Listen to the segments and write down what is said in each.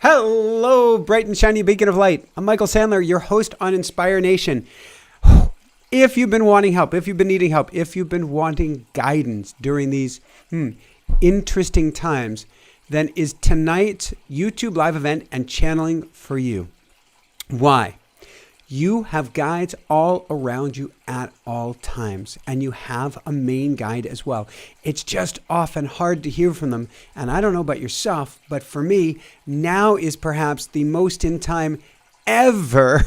Hello, bright and shiny beacon of light. I'm Michael Sandler, your host on Inspire Nation. If you've been wanting help, if you've been needing help, if you've been wanting guidance during these interesting times, then is tonight's YouTube live event and channeling for you. Why? You have guides all around you at all times, and you have a main guide as well. It's just often hard to hear from them, and I don't know about yourself, but for me, now is perhaps the most in time ever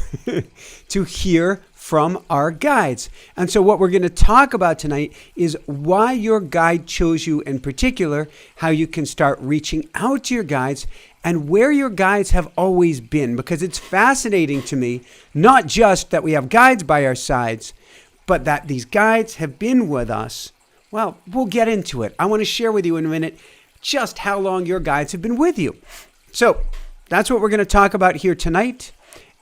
to hear from our guides. And so what we're going to talk about tonight is why your guide chose you in particular, how you can start reaching out to your guides, and where your guides have always been, because it's fascinating to me, not just that we have guides by our sides, but that these guides have been with us. Well, we'll get into it. I want to share with you in a minute just how long your guides have been with you. So that's what we're going to talk about here tonight.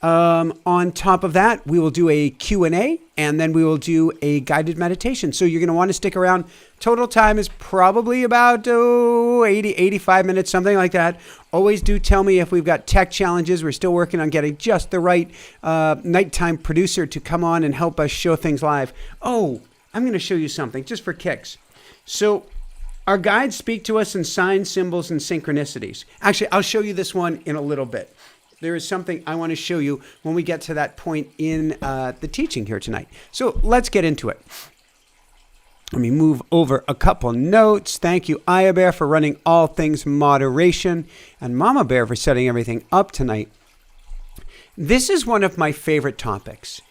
On top of that, we will do a Q&A, and then we will do a guided meditation. So you're going to want to stick around. Total time is probably about 80, 85 minutes, something like that. Always do tell me if we've got tech challenges. We're still working on getting just the right nighttime producer to come on and help us show things live. Oh, I'm going to show you something just for kicks. So our guides speak to us in signs, symbols, and synchronicities. Actually, I'll show you this one in a little bit. There is something I want to show you when we get to that point in the teaching here tonight. So let's get into it. Let me move over a couple notes. Thank you, Aya Bear, for running all things moderation, and Mama Bear for setting everything up tonight. This is one of my favorite topics.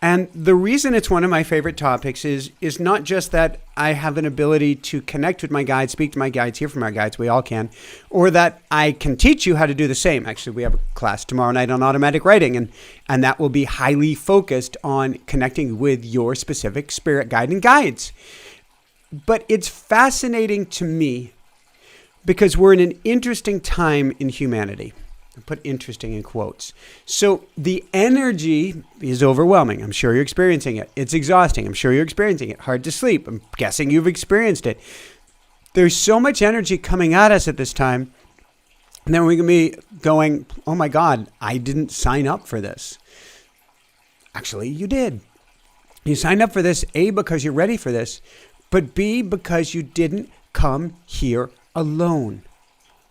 And the reason it's one of my favorite topics is not just that I have an ability to connect with my guides, speak to my guides, hear from our guides, we all can, or that I can teach you how to do the same. Actually, we have a class tomorrow night on automatic writing, and that will be highly focused on connecting with your specific spirit guide and guides. But it's fascinating to me because we're in an interesting time in humanity. I put interesting in quotes. So the energy is overwhelming. I'm sure you're experiencing it. It's exhausting. I'm sure you're experiencing it. Hard to sleep. I'm guessing you've experienced it. There's so much energy coming at us at this time. And then we're going to be going, oh my God, I didn't sign up for this. Actually, you did. You signed up for this, A, because you're ready for this, but B, because you didn't come here alone.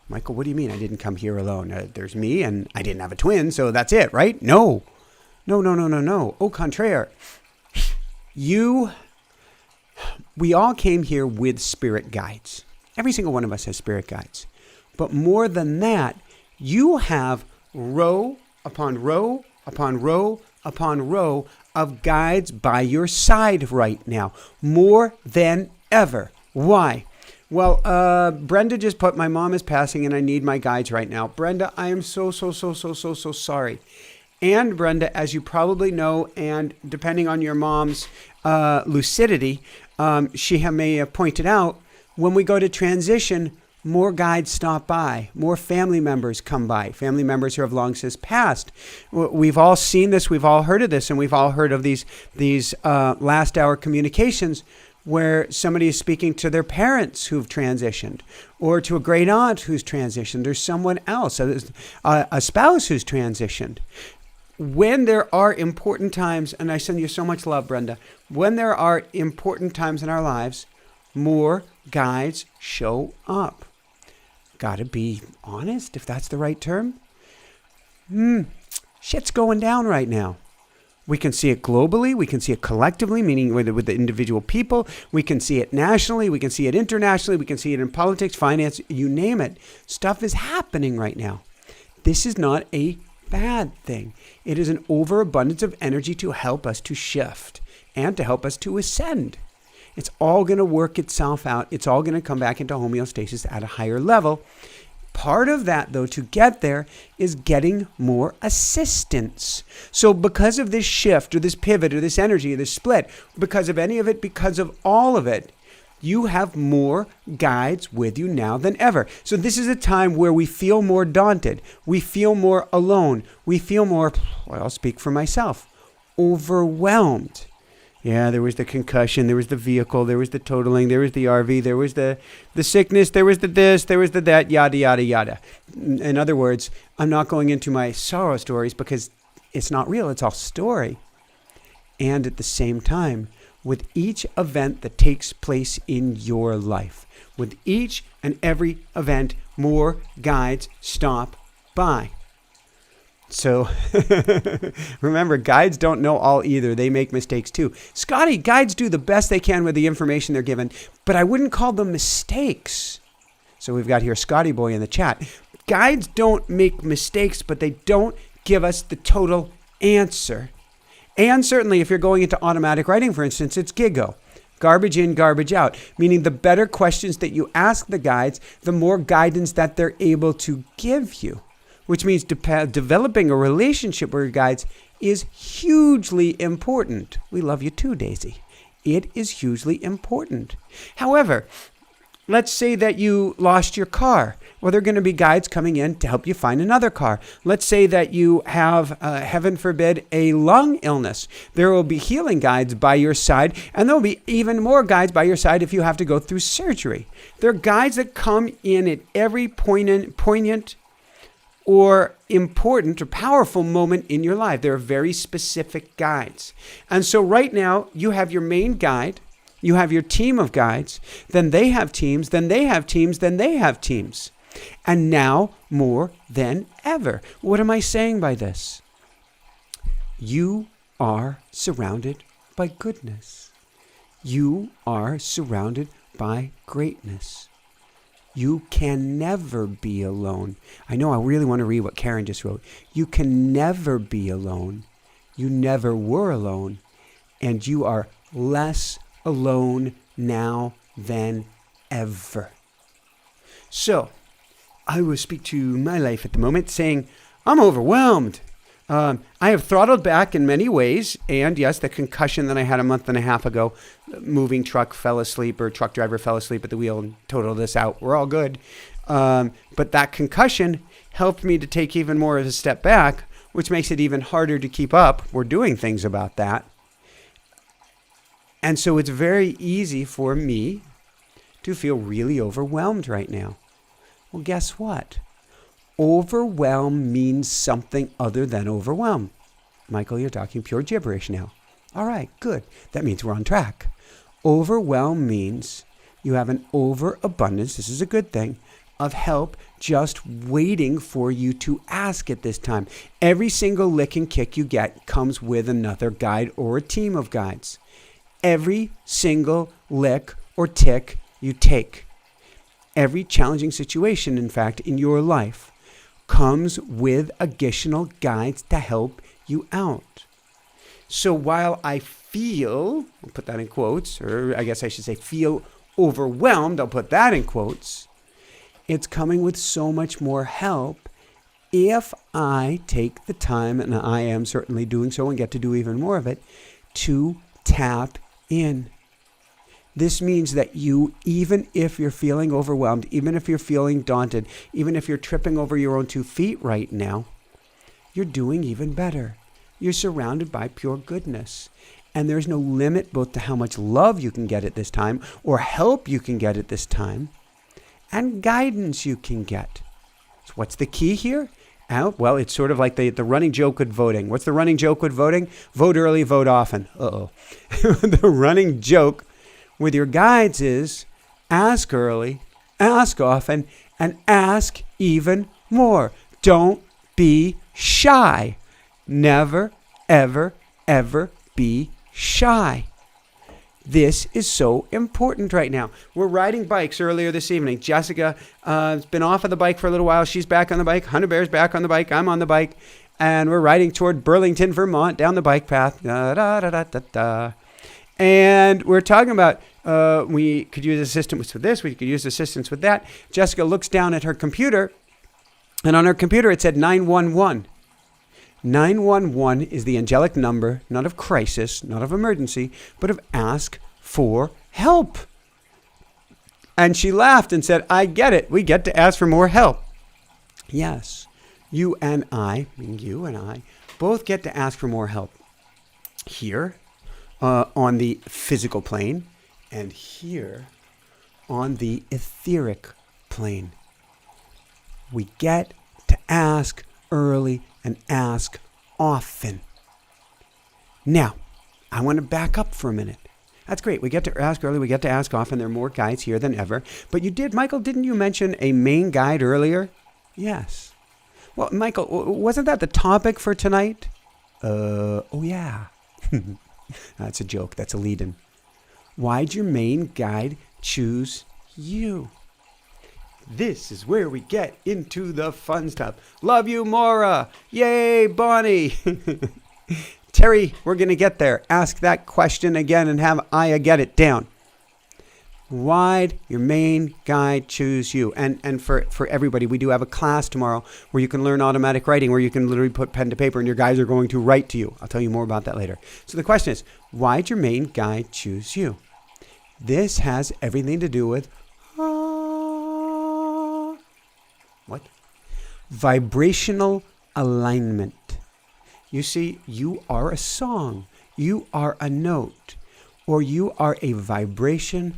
Michael, what do you mean I didn't come here alone? There's me, and I didn't have a twin, so that's it, right? No. Au contraire. We all came here with spirit guides. Every single one of us has spirit guides. But more than that, you have row upon row upon row upon row of guides by your side right now. More than ever. Why? Well, Brenda just put, my mom is passing and I need my guides right now. Brenda, I am so sorry. And Brenda, as you probably know, and depending on your mom's lucidity, she may have pointed out, when we go to transition, more guides stop by, more family members come by, family members who have long since passed. We've all seen this, we've all heard of this, and we've all heard of these last hour communications where somebody is speaking to their parents who've transitioned, or to a great aunt who's transitioned, or someone else, a spouse who's transitioned. When there are important times, and I send you so much love, Brenda, when there are important times in our lives, more guides show up. Gotta be honest, if that's the right term. Shit's going down right now. We can see it globally. We can see it collectively, meaning with the individual people. We can see it nationally. We can see it internationally. We can see it in politics, finance, you name it. Stuff is happening right now. This is not a bad thing. It is an overabundance of energy to help us to shift and to help us to ascend. It's all going to work itself out. It's all going to come back into homeostasis at a higher level. Part of that, though, to get there is getting more assistance. So because of this shift or this pivot or this energy or this split, because of any of it, because of all of it, you have more guides with you now than ever. So this is a time where we feel more daunted. We feel more alone. We feel more, well, I'll speak for myself, overwhelmed. Yeah, there was the concussion, there was the vehicle, there was the totaling, there was the RV, there was the sickness, there was the this, there was the that, yada, yada, yada. In other words, I'm not going into my sorrow stories because it's not real. It's all story. And at the same time, with each event that takes place in your life, with each and every event, more guides stop by. So remember, guides don't know all either. They make mistakes too. Scotty, guides do the best they can with the information they're given, but I wouldn't call them mistakes. So we've got here Scotty Boy in the chat. Guides don't make mistakes, but they don't give us the total answer. And certainly if you're going into automatic writing, for instance, it's GIGO. Garbage in, garbage out. Meaning the better questions that you ask the guides, the more guidance that they're able to give you. Which means developing a relationship with your guides is hugely important. We love you too, Daisy. It is hugely important. However, let's say that you lost your car. Well, there are going to be guides coming in to help you find another car. Let's say that you have, heaven forbid, a lung illness. There will be healing guides by your side, and there will be even more guides by your side if you have to go through surgery. There are guides that come in at every poignant or important or powerful moment in your life. There are very specific guides. And so right now, you have your main guide, you have your team of guides, then they have teams, then they have teams, then they have teams. And now, more than ever. What am I saying by this? You are surrounded by goodness. You are surrounded by greatness. You can never be alone. I know I really want to read what Karen just wrote. You can never be alone. You never were alone. And you are less alone now than ever. So, I will speak to my life at the moment saying, I'm overwhelmed. I have throttled back in many ways, and yes, the concussion that I had a month and a half ago, moving truck fell asleep, or truck driver fell asleep at the wheel and totaled this out. We're all good. But that concussion helped me to take even more of a step back, which makes it even harder to keep up. We're doing things about that. And so it's very easy for me to feel really overwhelmed right now. Well, guess what? Overwhelm means something other than overwhelm. Michael, you're talking pure gibberish now. All right, good. That means we're on track. Overwhelm means you have an overabundance, this is a good thing, of help just waiting for you to ask at this time. Every single lick and kick you get comes with another guide or a team of guides. Every single lick or tick you take. Every challenging situation, in fact, in your life comes with additional guides to help you out. So while I feel, I'll put that in quotes, or I guess I should say feel overwhelmed, I'll put that in quotes, it's coming with so much more help if I take the time, and I am certainly doing so and get to do even more of it, to tap in. This means that you, even if you're feeling overwhelmed, even if you're feeling daunted, even if you're tripping over your own 2 feet right now, you're doing even better. You're surrounded by pure goodness. And there's no limit both to how much love you can get at this time, or help you can get at this time, and guidance you can get. So what's the key here? Well, it's sort of like the running joke with voting. What's the running joke with voting? Vote early, vote often. The running joke with your guides is ask early, ask often, and ask even more. Don't be shy. Never, ever, ever be shy. This is so important right now. We're riding bikes earlier this evening. Jessica has been off of the bike for a little while. She's back on the bike. Hunter Bear's back on the bike. I'm on the bike. And we're riding toward Burlington, Vermont, down the bike path. And we're talking about we could use assistance with this. We could use assistance with that. Jessica looks down at her computer. And on her computer, it said 911. 911 is the angelic number, not of crisis, not of emergency, but of ask for help. And she laughed and said, I get it. We get to ask for more help. Yes, you and I, meaning you and I, both get to ask for more help. Here, on the physical plane, and here on the etheric plane. We get to ask early and ask often. Now, I want to back up for a minute. That's great. We get to ask early. We get to ask often. There are more guides here than ever. But Michael, didn't you mention a main guide earlier? Yes. Well, Michael, wasn't that the topic for tonight? Oh yeah. That's a joke. That's a lead-in. Why'd your main guide choose you? This is where we get into the fun stuff. Love you, Maura. Yay, Bonnie. Terry, we're going to get there. Ask that question again and have Aya get it down. Why'd your main guide choose you? And for everybody, we do have a class tomorrow where you can learn automatic writing, where you can literally put pen to paper and your guides are going to write to you. I'll tell you more about that later. So the question is, why'd your main guide choose you? This has everything to do with what? Vibrational alignment. You see, you are a song, you are a note, or you are a vibration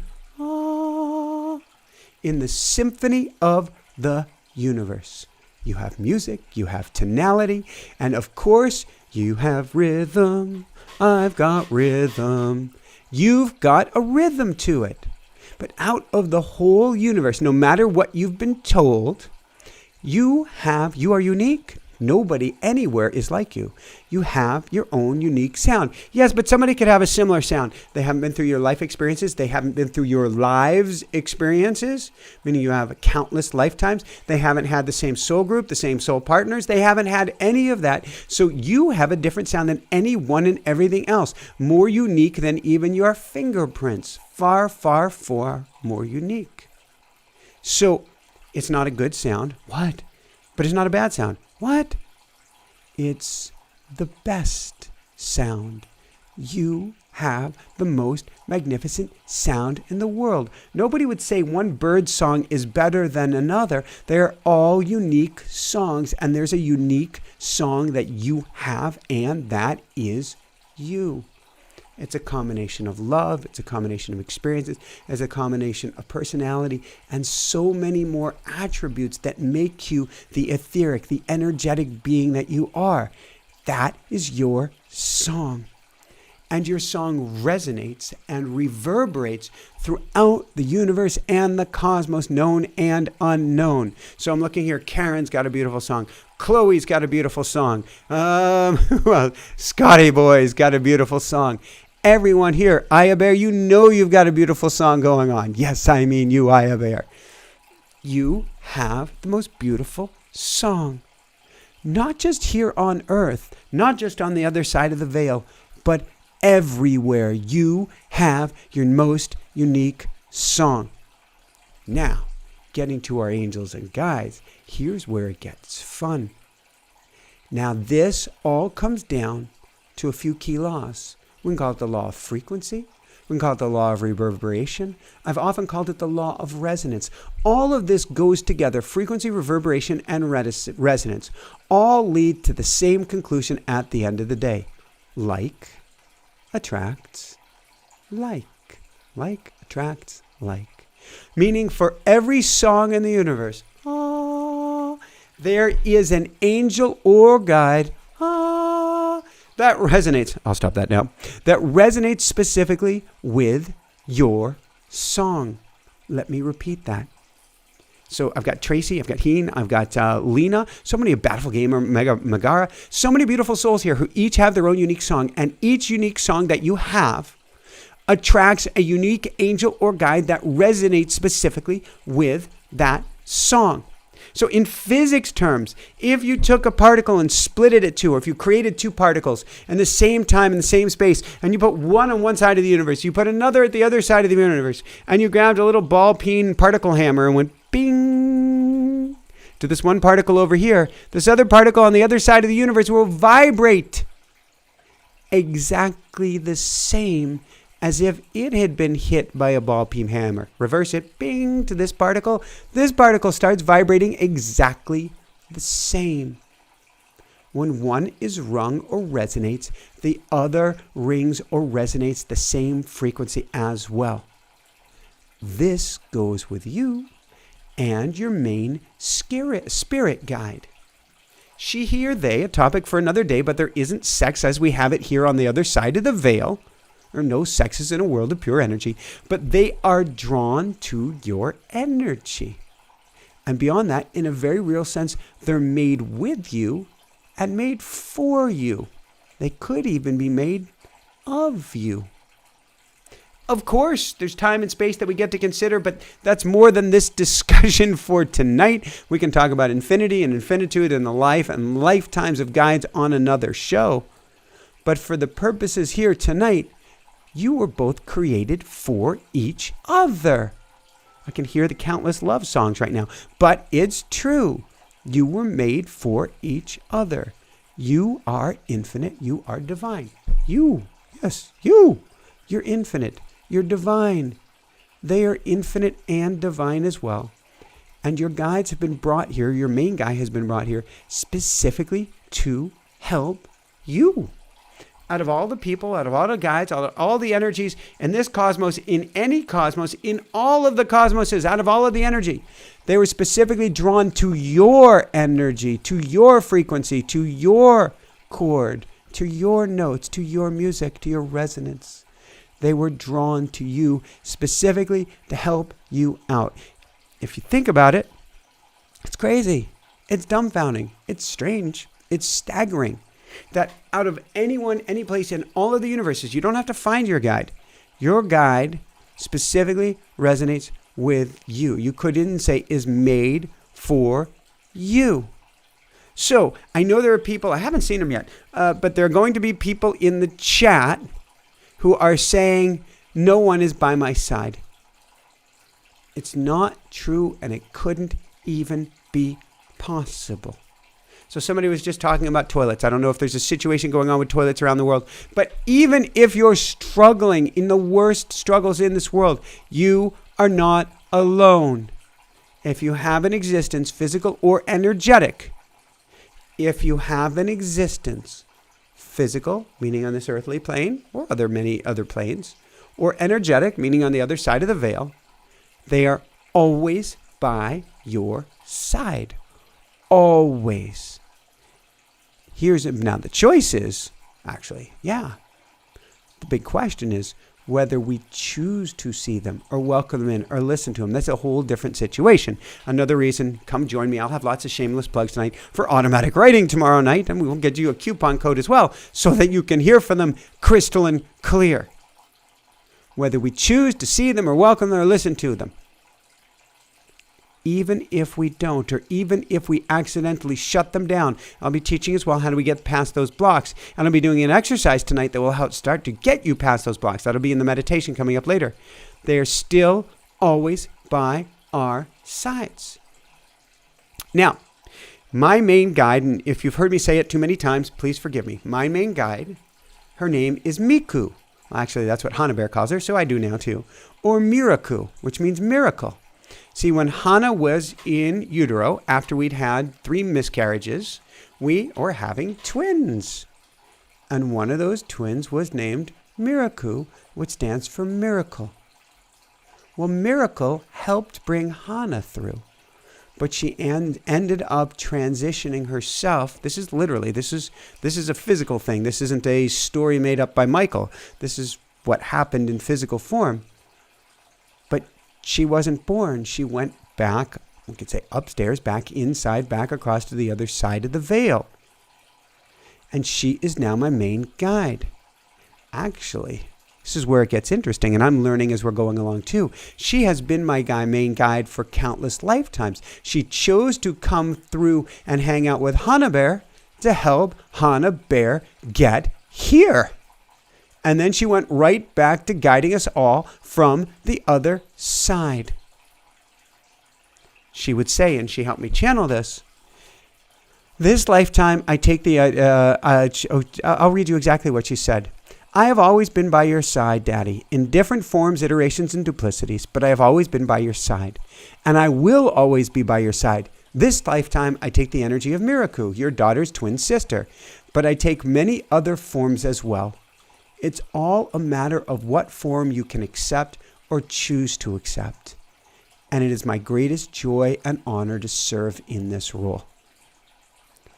in the symphony of the universe. You have music, you have tonality, and of course, you have rhythm. I've got rhythm. You've got a rhythm to it. But out of the whole universe, no matter what you've been told, you are unique. Nobody anywhere is like you. You have your own unique sound. Yes, but somebody could have a similar sound. They haven't been through your life experiences. They haven't been through your lives experiences, meaning you have countless lifetimes. They haven't had the same soul group, the same soul partners. They haven't had any of that. So you have a different sound than anyone and everything else. More unique than even your fingerprints. Far, far, far more unique. So it's not a good sound. What? But it's not a bad sound. What? It's the best sound. You have the most magnificent sound in the world. Nobody would say one bird song is better than another. They're all unique songs, and there's a unique song that you have, and that is you. It's a combination of love, it's a combination of experiences, it's a combination of personality, and so many more attributes that make you the etheric, the energetic being that you are. That is your song. And your song resonates and reverberates throughout the universe and the cosmos, known and unknown. So I'm looking here. Karen's got a beautiful song. Chloe's got a beautiful song. Well, Scotty Boy's got a beautiful song. Everyone here, Aya Bear, you know you've got a beautiful song going on. Yes, I mean you, Aya Bear. You have the most beautiful song. Not just here on earth, not just on the other side of the veil, but everywhere. You have your most unique song. Now, getting to our angels and guides, here's where it gets fun. Now, this all comes down to a few key laws. We can call it the law of frequency. We can call it the law of reverberation. I've often called it the law of resonance. All of this goes together. Frequency, reverberation, and resonance all lead to the same conclusion at the end of the day. Like attracts like. Like attracts like. Meaning for every song in the universe, there is an angel or guide that resonates. I'll stop that now. That resonates specifically with your song. Let me repeat that. So I've got Tracy, I've got Heen, I've got Lena, so many, a Battlefield Gamer, Megara, so many beautiful souls here who each have their own unique song, and each unique song that you have attracts a unique angel or guide that resonates specifically with that song. So in physics terms, if you took a particle and split it at two, or if you created two particles in the same time in the same space, and you put one on one side of the universe, you put another at the other side of the universe, and you grabbed a little ball peen particle hammer and went bing to this one particle over here, this other particle on the other side of the universe will vibrate exactly the same as if it had been hit by a ball peen hammer. Reverse it, bing, to this particle. This particle starts vibrating exactly the same. when one is rung or resonates, the other rings or resonates the same frequency as well. This goes with you and your main spirit guide. She, he, or they, a topic for another day, but there isn't sex as we have it here on the other side of the veil. There are no sexes in a world of pure energy, but they are drawn to your energy. And beyond that, in a very real sense, they're made with you and made for you. They could even be made of you. Of course, there's time and space that we get to consider, but that's more than this discussion for tonight. We can talk about infinity and infinitude and the life and lifetimes of guides on another show. But for the purposes here tonight, you were both created for each other. I can hear the countless love songs right now, but it's true. You were made for each other. You are infinite. You are divine. You, yes, you. You're infinite. You're divine. They are infinite and divine as well. And your guides have been brought here, your main guide has been brought here specifically to help you. Out of all the people, out of all the guides, out of all the energies in this cosmos, in any cosmos, in all of the cosmoses, out of all of the energy, they were specifically drawn to your energy, to your frequency, to your chord, to your notes, to your music, to your resonance. They were drawn to you specifically to help you out. If you think about it, it's crazy. It's dumbfounding. It's strange. It's staggering that out of anyone, any place in all of the universes, you don't have to find your guide. Your guide specifically resonates with you. You could even say is made for you. So I know there are people, I haven't seen them yet, but there are going to be people in the chat who are saying, no one is by my side. It's not true, and it couldn't even be possible. So somebody was just talking about toilets. I don't know if there's a situation going on with toilets around the world, but even if you're struggling in the worst struggles in this world, you are not alone. If you have an existence, physical or energetic, if you have an existence, physical, meaning on this earthly plane, or many other planes, or energetic, meaning on the other side of the veil, they are always by your side. Always. Now the choice is, the big question is whether we choose to see them or welcome them in or listen to them. That's a whole different situation. Another reason, come join me. I'll have lots of shameless plugs tonight for automatic writing tomorrow night, and we will get you a coupon code as well so that you can hear from them crystalline clear. Whether we choose to see them or welcome them or listen to them. Even if we don't, or even if we accidentally shut them down, I'll be teaching as well how do we get past those blocks. And I'll be doing an exercise tonight that will help start to get you past those blocks. That'll be in the meditation coming up later. They are still always by our sides. Now, my main guide, and if you've heard me say it too many times, please forgive me. My main guide, her name is Miku. Well, actually, that's what Hannah Bear calls her, so I do now too. Or Miraku, which means miracle. See, when Hannah was in utero, after we'd had 3 miscarriages, we were having twins. And one of those twins was named Miraku, which stands for miracle. Well, miracle helped bring Hannah through. But she ended up transitioning herself. This is a physical thing. This isn't a story made up by Michael. This is what happened in physical form. But she wasn't born. She went back, we could say upstairs, back inside, back across to the other side of the veil. And she is now my main guide. Actually, this is where it gets interesting, and I'm learning as we're going along too. She has been my main guide for countless lifetimes. She chose to come through and hang out with Hannah Bear to help Hannah Bear get here. And then she went right back to guiding us all from the other side. She would say, and she helped me channel this lifetime, I take I'll read you exactly what she said. I have always been by your side, Daddy, in different forms, iterations, and duplicities, but I have always been by your side. And I will always be by your side, This lifetime, I take the energy of Miraku, your daughter's twin sister, but I take many other forms as well. It's all a matter of what form you can accept or choose to accept. And it is my greatest joy and honor to serve in this role.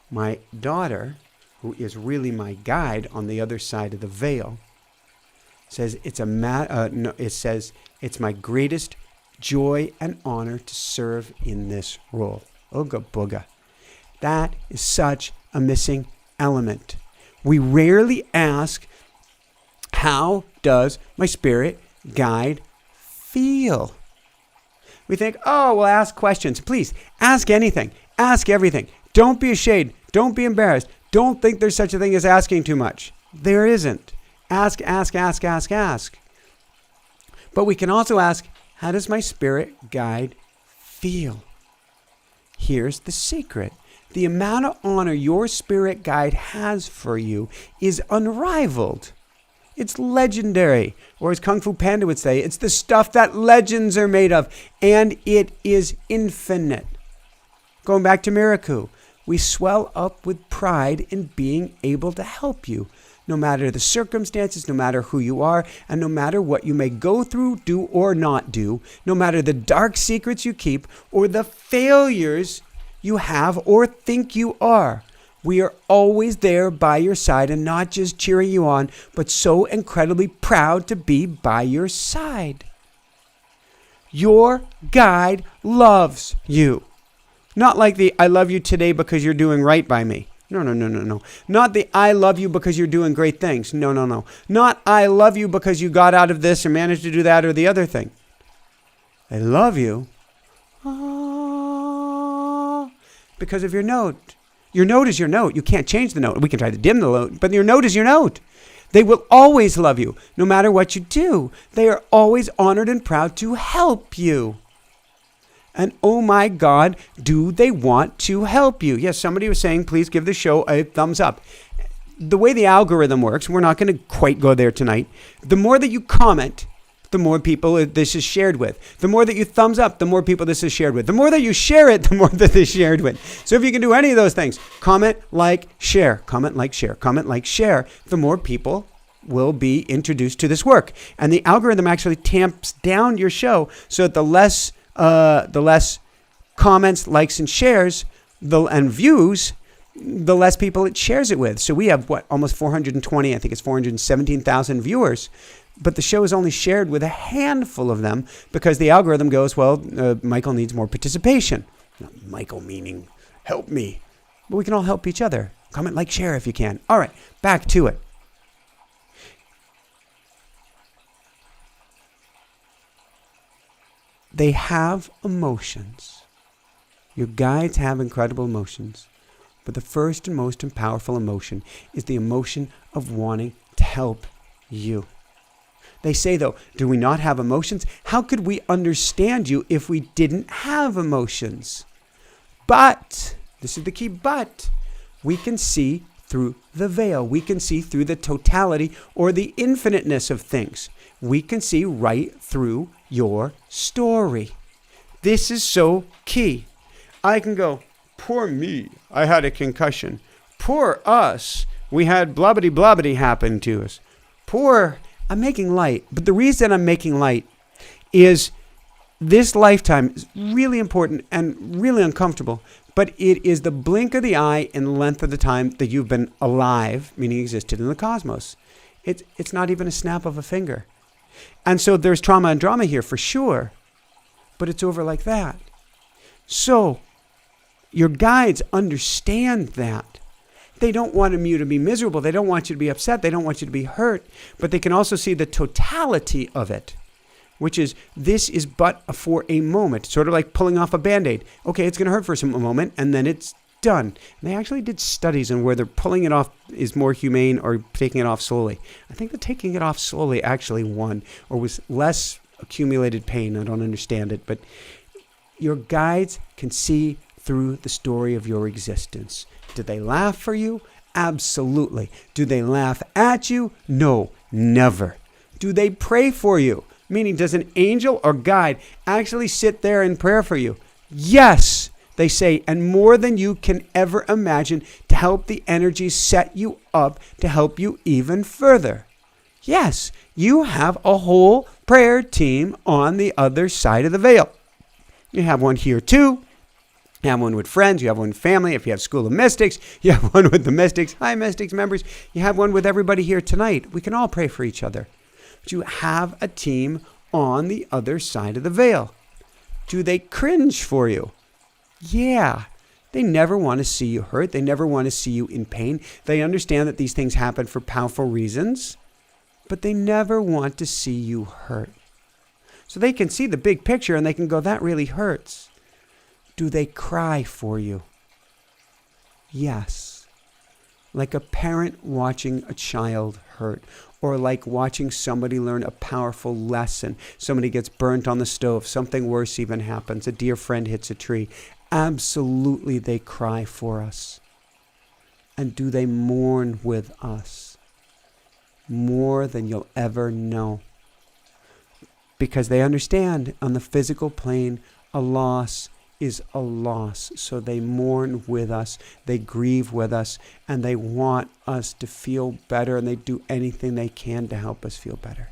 My daughter, who is really my guide on the other side of the veil, says it's my greatest joy and honor to serve in this role. Ooga booga. That is such a missing element. We rarely ask, how does my spirit guide feel? We think, oh, well, ask questions. Please, ask anything. Ask everything. Don't be ashamed. Don't be embarrassed. Don't think there's such a thing as asking too much. There isn't. Ask, ask, ask, ask, ask. But we can also ask, how does my spirit guide feel? Here's the secret. The amount of honor your spirit guide has for you is unrivaled. It's legendary, or as Kung Fu Panda would say, it's the stuff that legends are made of, and it is infinite. Going back to Miraku, we swell up with pride in being able to help you, no matter the circumstances, no matter who you are, and no matter what you may go through, do or not do, no matter the dark secrets you keep, or the failures you have or think you are. We are always there by your side, and not just cheering you on, but so incredibly proud to be by your side. Your guide loves you. Not like the I love you today because you're doing right by me. No. Not the I love you because you're doing great things. No. Not I love you because you got out of this or managed to do that or the other thing. I love you because of your note. Your note is your note. You can't change the note. We can try to dim the note, but your note is your note. They will always love you, no matter what you do. They are always honored and proud to help you. And oh my God, do they want to help you? Yes, somebody was saying, please give the show a thumbs up. The way the algorithm works, we're not going to quite go there tonight. The more that you comment, the more people this is shared with. The more that you thumbs up, the more people this is shared with. The more that you share it, the more that this is shared with. So if you can do any of those things, comment, like, share, comment, like, share, comment, like, share, the more people will be introduced to this work. And the algorithm actually tamps down your show so that the less comments, likes, and shares and views, the less people it shares it with. So we have, almost 420, I think it's 417,000 viewers. But the show is only shared with a handful of them because the algorithm goes, Michael needs more participation. Not Michael meaning help me. But we can all help each other. Comment, like, share if you can. All right, back to it. They have emotions. Your guides have incredible emotions. But the first and most powerful emotion is the emotion of wanting to help you. They say, though, do we not have emotions? How could we understand you if we didn't have emotions? But, this is the key, but, we can see through the veil. We can see through the totality or the infiniteness of things. We can see right through your story. This is so key. I can go, poor me, I had a concussion. Poor us, we had blubbity happen to us. I'm making light. But the reason I'm making light is this lifetime is really important and really uncomfortable, but it is the blink of the eye and the length of the time that you've been alive, meaning existed in the cosmos. It's not even a snap of a finger. And so there's trauma and drama here for sure, but it's over like that. So your guides understand that. They don't want you to be miserable. They don't want you to be upset. They don't want you to be hurt. But they can also see the totality of it, which is this is but for a moment, sort of like pulling off a Band-Aid. Okay, it's going to hurt for some moment, and then it's done. And they actually did studies on whether pulling it off is more humane or taking it off slowly. I think that taking it off slowly actually won, or was less accumulated pain. I don't understand it. But your guides can see through the story of your existence. Do they laugh for you? Absolutely. Do they laugh at you? No, never. Do they pray for you? Meaning, does an angel or guide actually sit there in prayer for you? Yes. they say, and more than you can ever imagine, to help the energies set you up to help you even further. Yes, you have a whole prayer team on the other side of the veil. You have one here too. You have one with friends. You have one with family. If you have School of Mystics, you have one with the Mystics. Hi, Mystics members. You have one with everybody here tonight. We can all pray for each other. But you have a team on the other side of the veil. Do they cringe for you? Yeah. They never want to see you hurt. They never want to see you in pain. They understand that these things happen for powerful reasons, but they never want to see you hurt. So they can see the big picture and they can go, that really hurts. Do they cry for you? Yes. Like a parent watching a child hurt, or like watching somebody learn a powerful lesson. Somebody gets burnt on the stove. Something worse even happens. A dear friend hits a tree. Absolutely, they cry for us. And do they mourn with us? More than you'll ever know. Because they understand on the physical plane, a loss is a loss. So they mourn with us, they grieve with us, and they want us to feel better, and they do anything they can to help us feel better.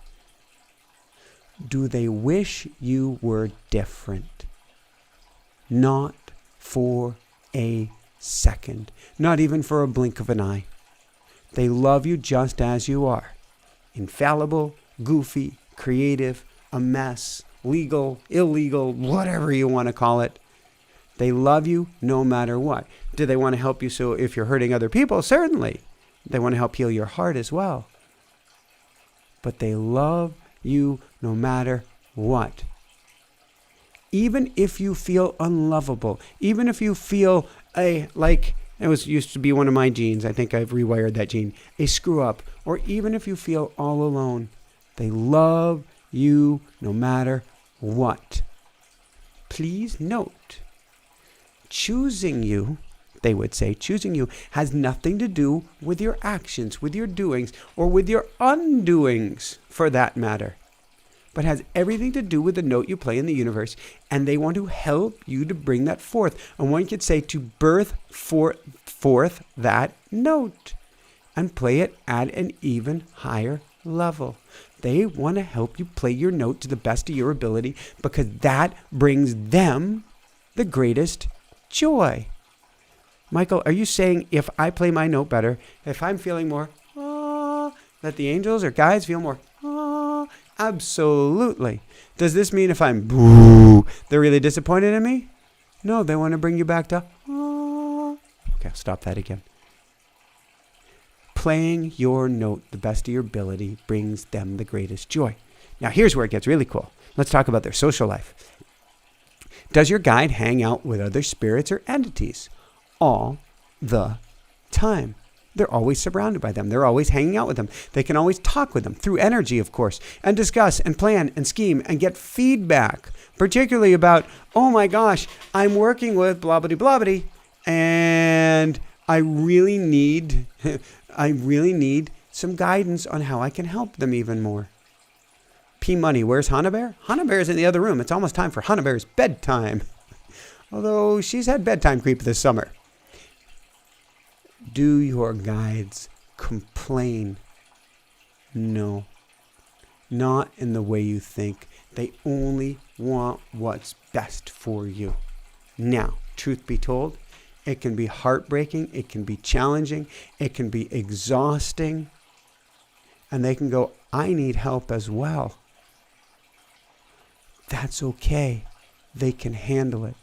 Do they wish you were different? Not for a second, not even for a blink of an eye. They love you just as you are. Infallible, goofy, creative, a mess, legal, illegal, whatever you want to call it. They love you no matter what. Do they want to help you so if you're hurting other people? Certainly. They want to help heal your heart as well. But they love you no matter what. Even if you feel unlovable, even if you feel like it used to be one of my genes, I think I've rewired that gene, a screw up, or even if you feel all alone, they love you no matter what. Please note, choosing you, they would say, choosing you has nothing to do with your actions, with your doings, or with your undoings, for that matter, but has everything to do with the note you play in the universe, and they want to help you to bring that forth. And one could say to birth forth that note and play it at an even higher level. They want to help you play your note to the best of your ability, because that brings them the greatest joy. Michael, are you saying if I play my note better, if I'm feeling more, that the angels or guides feel more, absolutely. Does this mean if I'm boo, they're really disappointed in me? No, they want to bring you back to, okay, I'll stop that again. Playing your note the best of your ability brings them the greatest joy. Now, here's where it gets really cool. Let's talk about their social life. Does your guide hang out with other spirits or entities? All the time. They're always surrounded by them. They're always hanging out with them. They can always talk with them through energy, of course, and discuss and plan and scheme and get feedback, particularly about, oh my gosh, I'm working with blah-blah-blah, and I really need some guidance on how I can help them even more. P Money, where's Hannah Bear? Hannah Bear's in the other room. It's almost time for Hannah Bear's bedtime. Although she's had bedtime creep this summer. Do your guides complain? No. Not in the way you think. They only want what's best for you. Now, truth be told, it can be heartbreaking, it can be challenging, it can be exhausting, and they can go, I need help as well. That's okay. They can handle it,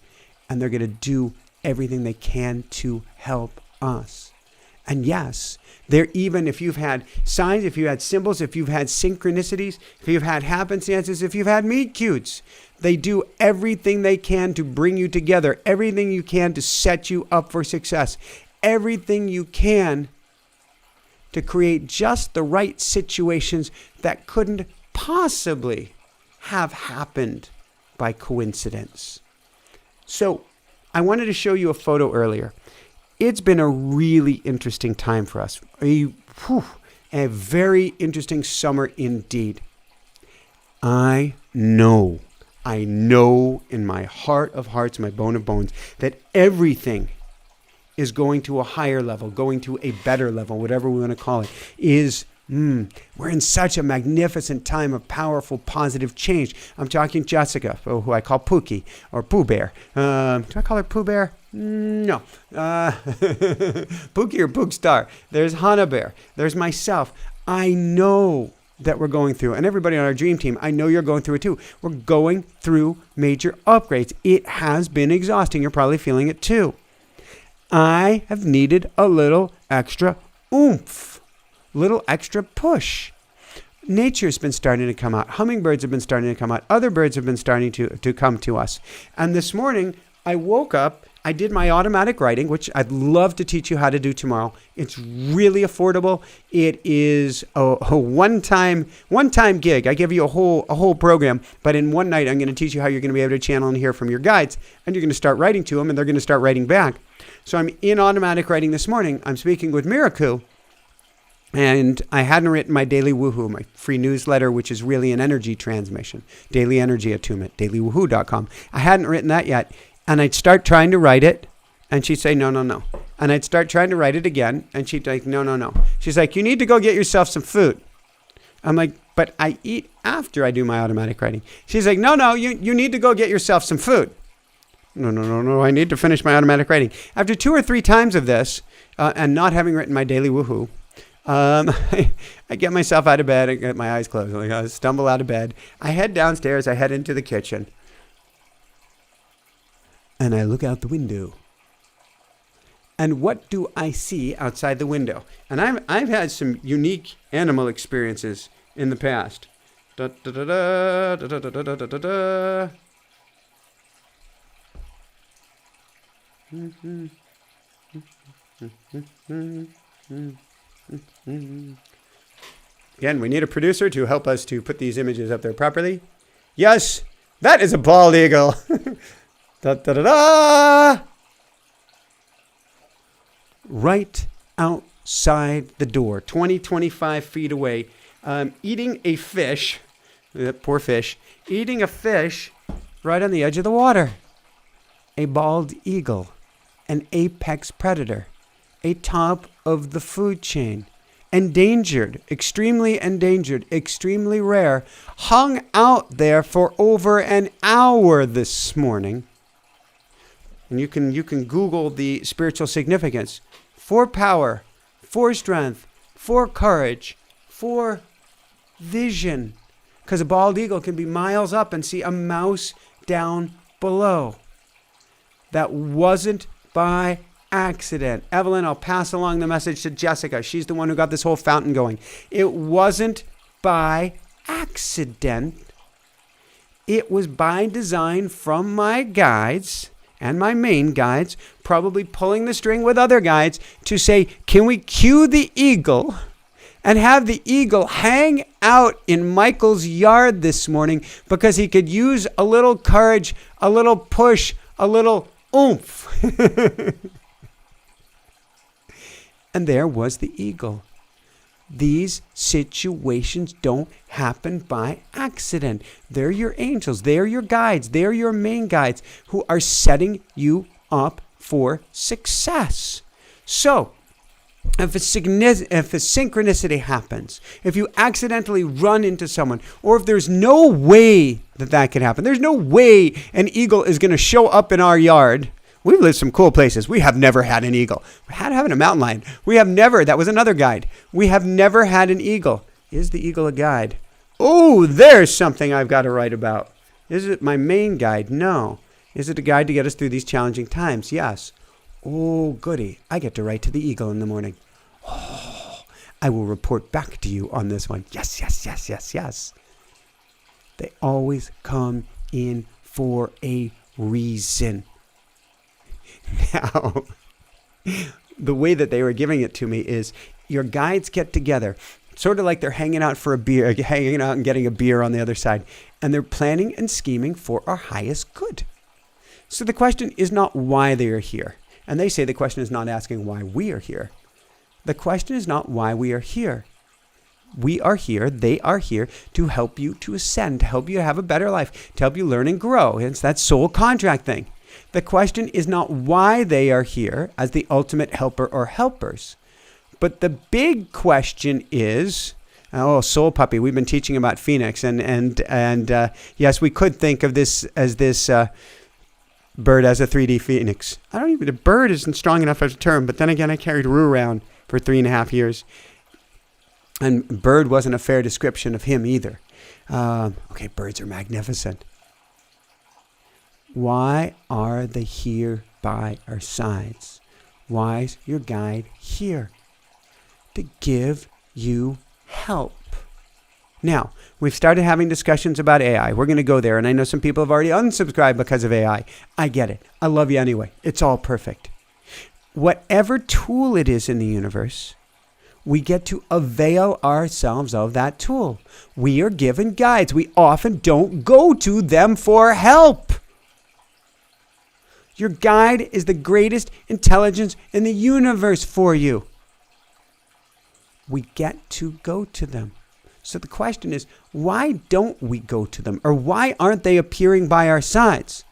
and they're going to do everything they can to help us. And yes, they're even, if you've had signs, if you've had symbols, if you've had synchronicities, if you've had happenstances, if you've had meet cutes, they do everything they can to bring you together, everything you can to set you up for success, everything you can to create just the right situations that couldn't possibly have happened by coincidence. So I wanted to show you a photo earlier. It's been a really interesting time for us. A very interesting summer indeed. I know I know in my heart of hearts, my bone of bones, that everything is going to a higher level, going to a better level, whatever we want to call it, we're in such a magnificent time of powerful, positive change. I'm talking Jessica, who I call Pookie, or Pooh Bear. Do I call her Pooh Bear? No. Pookie or Pook Star. There's Hannah Bear. There's myself. I know that we're going through, and everybody on our dream team, I know you're going through it too. We're going through major upgrades. It has been exhausting. You're probably feeling it too. I have needed a little extra oomph, little extra push. Nature's been starting to come out. Hummingbirds have been starting to come out. Other birds have been starting to come to us. And this morning, I woke up, I did my automatic writing, which I'd love to teach you how to do tomorrow. It's really affordable. It is a one-time gig. I give you a whole program, but in one night, I'm going to teach you how you're going to be able to channel and hear from your guides, and you're going to start writing to them, and they're going to start writing back. So I'm in automatic writing this morning. I'm speaking with Miraku, and I hadn't written my daily woohoo, my free newsletter, which is really an energy transmission, daily energy attunement, dailywoohoo.com. I hadn't written that yet, and I'd start trying to write it, and she'd say, no. And I'd start trying to write it again, and she'd like, no. She's like, you need to go get yourself some food. I'm like, but I eat after I do my automatic writing. She's like, no, you need to go get yourself some food. No, I need to finish my automatic writing. After 2 or 3 times of this, and not having written my daily woohoo, I get myself out of bed. I get my eyes closed. I stumble out of bed. I head downstairs. I head into the kitchen. And I look out the window. And what do I see outside the window? And I've had some unique animal experiences in the past. Da, da, da, da, da, da, da, da, da, da. Again, we need a producer to help us to put these images up there properly. Yes, that is a bald eagle. Da, da, da, da. Right outside the door, 25 feet away, eating a fish, that poor fish, eating a fish right on the edge of the water. A bald eagle, an apex predator, a top of the food chain, endangered, extremely rare, hung out there for over an hour this morning. And you can Google the spiritual significance for power, for strength, for courage, for vision. Because a bald eagle can be miles up and see a mouse down below. That wasn't by accident. Evelyn, I'll pass along the message to Jessica. She's the one who got this whole fountain going. It wasn't by accident. It was by design from my guides and my main guides, probably pulling the string with other guides to say, can we cue the eagle and have the eagle hang out in Michael's yard this morning because he could use a little courage, a little push, a little oomph. And there was the eagle. These situations don't happen by accident. They're your angels. They're your guides. They're your main guides who are setting you up for success. So, if a synchronicity happens, if you accidentally run into someone, or if there's no way that could happen, there's no way an eagle is going to show up in our yard. We've lived some cool places. We have never had an eagle. We had having a mountain lion. We have never, that was another guide. We have never had an eagle. Is the eagle a guide? Oh, there's something I've got to write about. Is it my main guide? No. Is it a guide to get us through these challenging times? Yes. Oh, goody. I get to write to the eagle in the morning. Oh, I will report back to you on this one. Yes. They always come in for a reason. Now, the way that they were giving it to me is your guides get together, sort of like they're hanging out for a beer, hanging out and getting a beer on the other side, and they're planning and scheming for our highest good. So the question is not why they are here. And they say the question is not asking why we are here. The question is not why we are here. We are here, they are here to help you to ascend, to help you to have a better life, to help you learn and grow. It's that soul contract thing. The question is not why they are here as the ultimate helper or helpers. But the big question is, soul puppy, we've been teaching about Phoenix. And yes, we could think of this bird as a 3D Phoenix. A bird isn't strong enough as a term. But then again, I carried Rue around for 3.5 years. And bird wasn't a fair description of him either. Okay, birds are magnificent. Why are they here by our sides? Why is your guide here? To give you help. Now, we've started having discussions about AI. We're going to go there, and I know some people have already unsubscribed because of AI. I get it. I love you anyway. It's all perfect. Whatever tool it is in the universe, we get to avail ourselves of that tool. We are given guides. We often don't go to them for help. Your guide is the greatest intelligence in the universe for you. We get to go to them. So the question is, why don't we go to them? Or why aren't they appearing by our sides?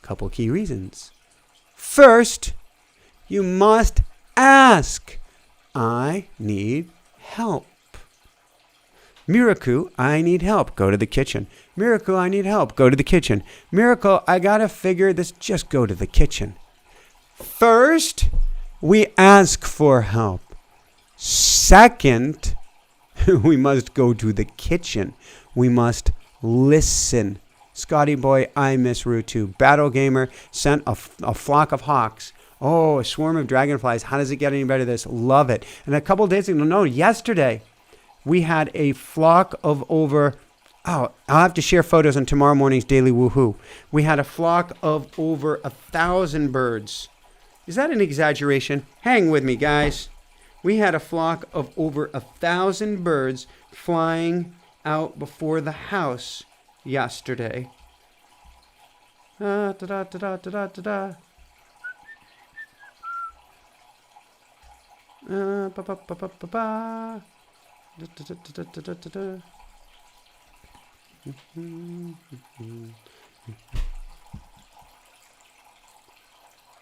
A couple key reasons. First, you must ask. I need help. Miracle, I need help. Go to the kitchen. Miracle, I need help. Go to the kitchen. Miracle, I gotta figure this. Just go to the kitchen. First, we ask for help. Second, we must go to the kitchen. We must listen. Scotty boy, I miss Rue too. Battle Gamer sent a flock of hawks. Oh, a swarm of dragonflies. How does it get any better than this? Love it. And a couple of days ago, yesterday, we had a flock of over, I'll have to share photos on tomorrow morning's Daily Woohoo. We had a flock of over 1,000 birds. Is that an exaggeration? Hang with me, guys. We had a flock of over 1,000 birds flying out before the house yesterday.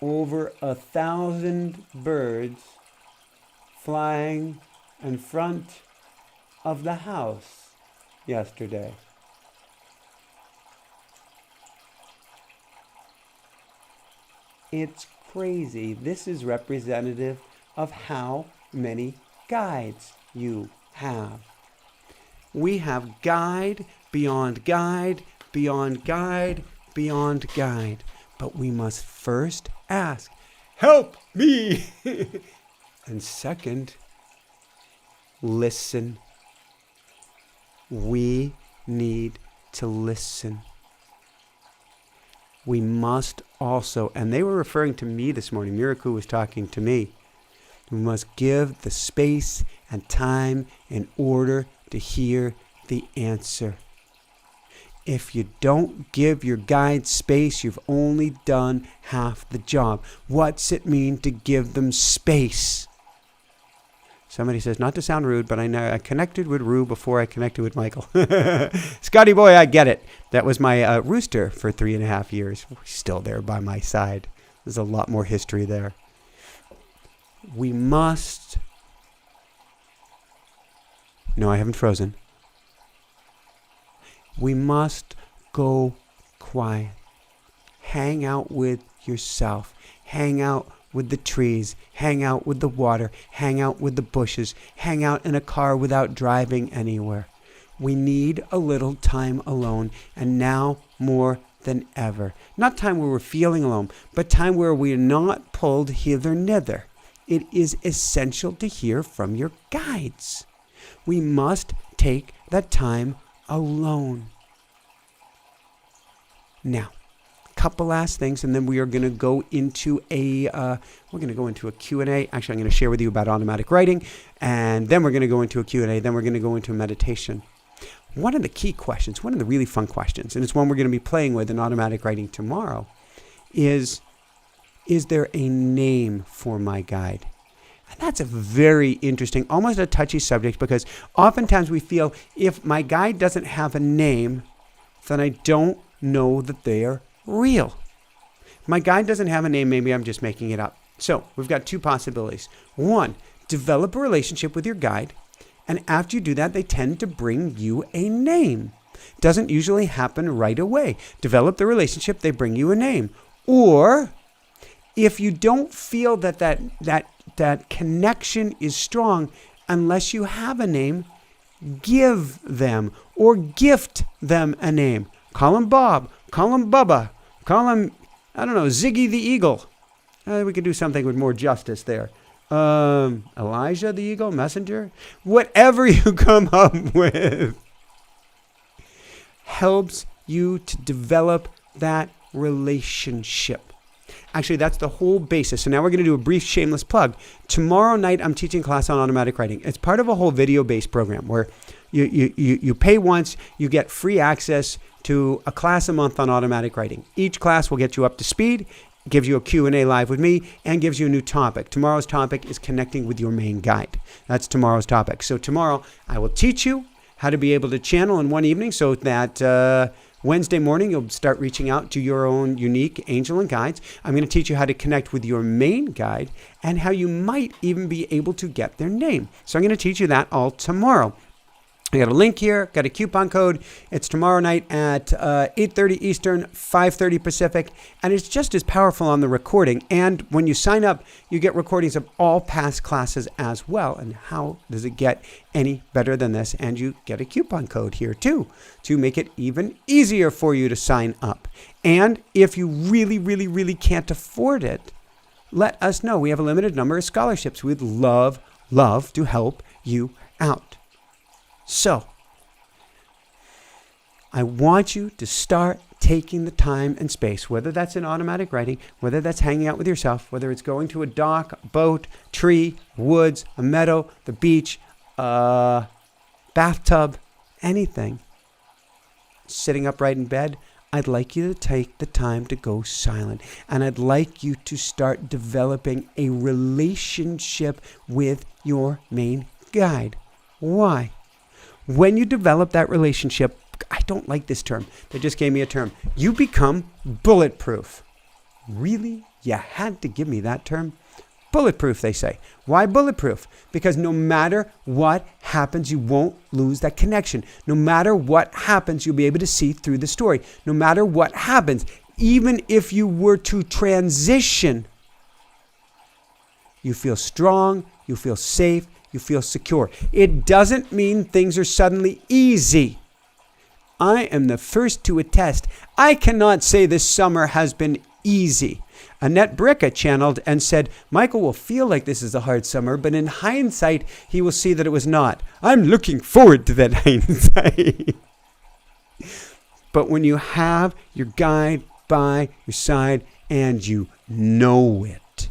Over 1,000 birds flying in front of the house yesterday. It's crazy. This is representative of how many guides you have. We have guide, beyond guide, beyond guide, beyond guide. But we must first ask, help me! And second, listen. We need to listen. We must also, and they were referring to me this morning, Miracle was talking to me, we must give the space and time in order to hear the answer. If you don't give your guide space, you've only done half the job. What's it mean to give them space? Somebody says, not to sound rude, but I know I connected with Rue before I connected with Michael. Scotty boy, I get it. That was my rooster for 3.5 years. He's still there by my side. There's a lot more history there. We must... No, I haven't frozen. We must go quiet. Hang out with yourself. Hang out with the trees. Hang out with the water. Hang out with the bushes. Hang out in a car without driving anywhere. We need a little time alone, and now more than ever. Not time where we're feeling alone, but time where we're not pulled hither nither. It is essential to hear from your guides. We must take that time alone. Now, a couple last things, and then we are going to go into a Q&A. Actually, I'm going to share with you about automatic writing, and then we're going to go into a Q&A. Then we're going to go into a meditation. One of the key questions, one of the really fun questions, and it's one we're going to be playing with in automatic writing tomorrow, is there a name for my guide? And that's a very interesting, almost a touchy subject, because oftentimes we feel if my guide doesn't have a name, then I don't know that they're real. If my guide doesn't have a name, maybe I'm just making it up. So we've got two possibilities. One, develop a relationship with your guide. And after you do that, they tend to bring you a name. Doesn't usually happen right away. Develop the relationship, they bring you a name. Or if you don't feel that connection is strong unless you have a name, give them or gift them a name. Call him Bob, call him Bubba, call him, I don't know, Ziggy the Eagle. We could do something with more justice there. Elijah the Eagle, Messenger, whatever you come up with helps you to develop that relationship. Actually, that's the whole basis. So now we're going to do a brief shameless plug. Tomorrow night, I'm teaching class on automatic writing. It's part of a whole video-based program where you pay once, you get free access to a class a month on automatic writing. Each class will get you up to speed, gives you a Q&A live with me, and gives you a new topic. Tomorrow's topic is connecting with your main guide. That's tomorrow's topic. So tomorrow, I will teach you how to be able to channel in one evening so that Wednesday morning, you'll start reaching out to your own unique angel and guides. I'm going to teach you how to connect with your main guide and how you might even be able to get their name. So I'm going to teach you that all tomorrow. I got a link here, got a coupon code. It's tomorrow night at 8:30 Eastern, 5:30 Pacific, and it's just as powerful on the recording. And when you sign up, you get recordings of all past classes as well. And how does it get any better than this? And you get a coupon code here too to make it even easier for you to sign up. And if you really, really, really can't afford it, let us know. We have a limited number of scholarships. We'd love to help you out. So, I want you to start taking the time and space, whether that's in automatic writing, whether that's hanging out with yourself, whether it's going to a dock, a boat, tree, woods, a meadow, the beach, a bathtub, anything. Sitting upright in bed, I'd like you to take the time to go silent. And I'd like you to start developing a relationship with your main guide. Why? When you develop that relationship, I don't like this term. They just gave me a term. You become bulletproof. Really? You had to give me that term? Bulletproof, they say. Why bulletproof? Because no matter what happens, you won't lose that connection. No matter what happens, you'll be able to see through the story. No matter what happens, even if you were to transition, you feel strong, you feel safe, you feel secure. It doesn't mean things are suddenly easy. I am the first to attest. I cannot say this summer has been easy. Annette Bricka channeled and said, Michael will feel like this is a hard summer, but in hindsight, he will see that it was not. I'm looking forward to that hindsight. But when you have your guide by your side and you know it,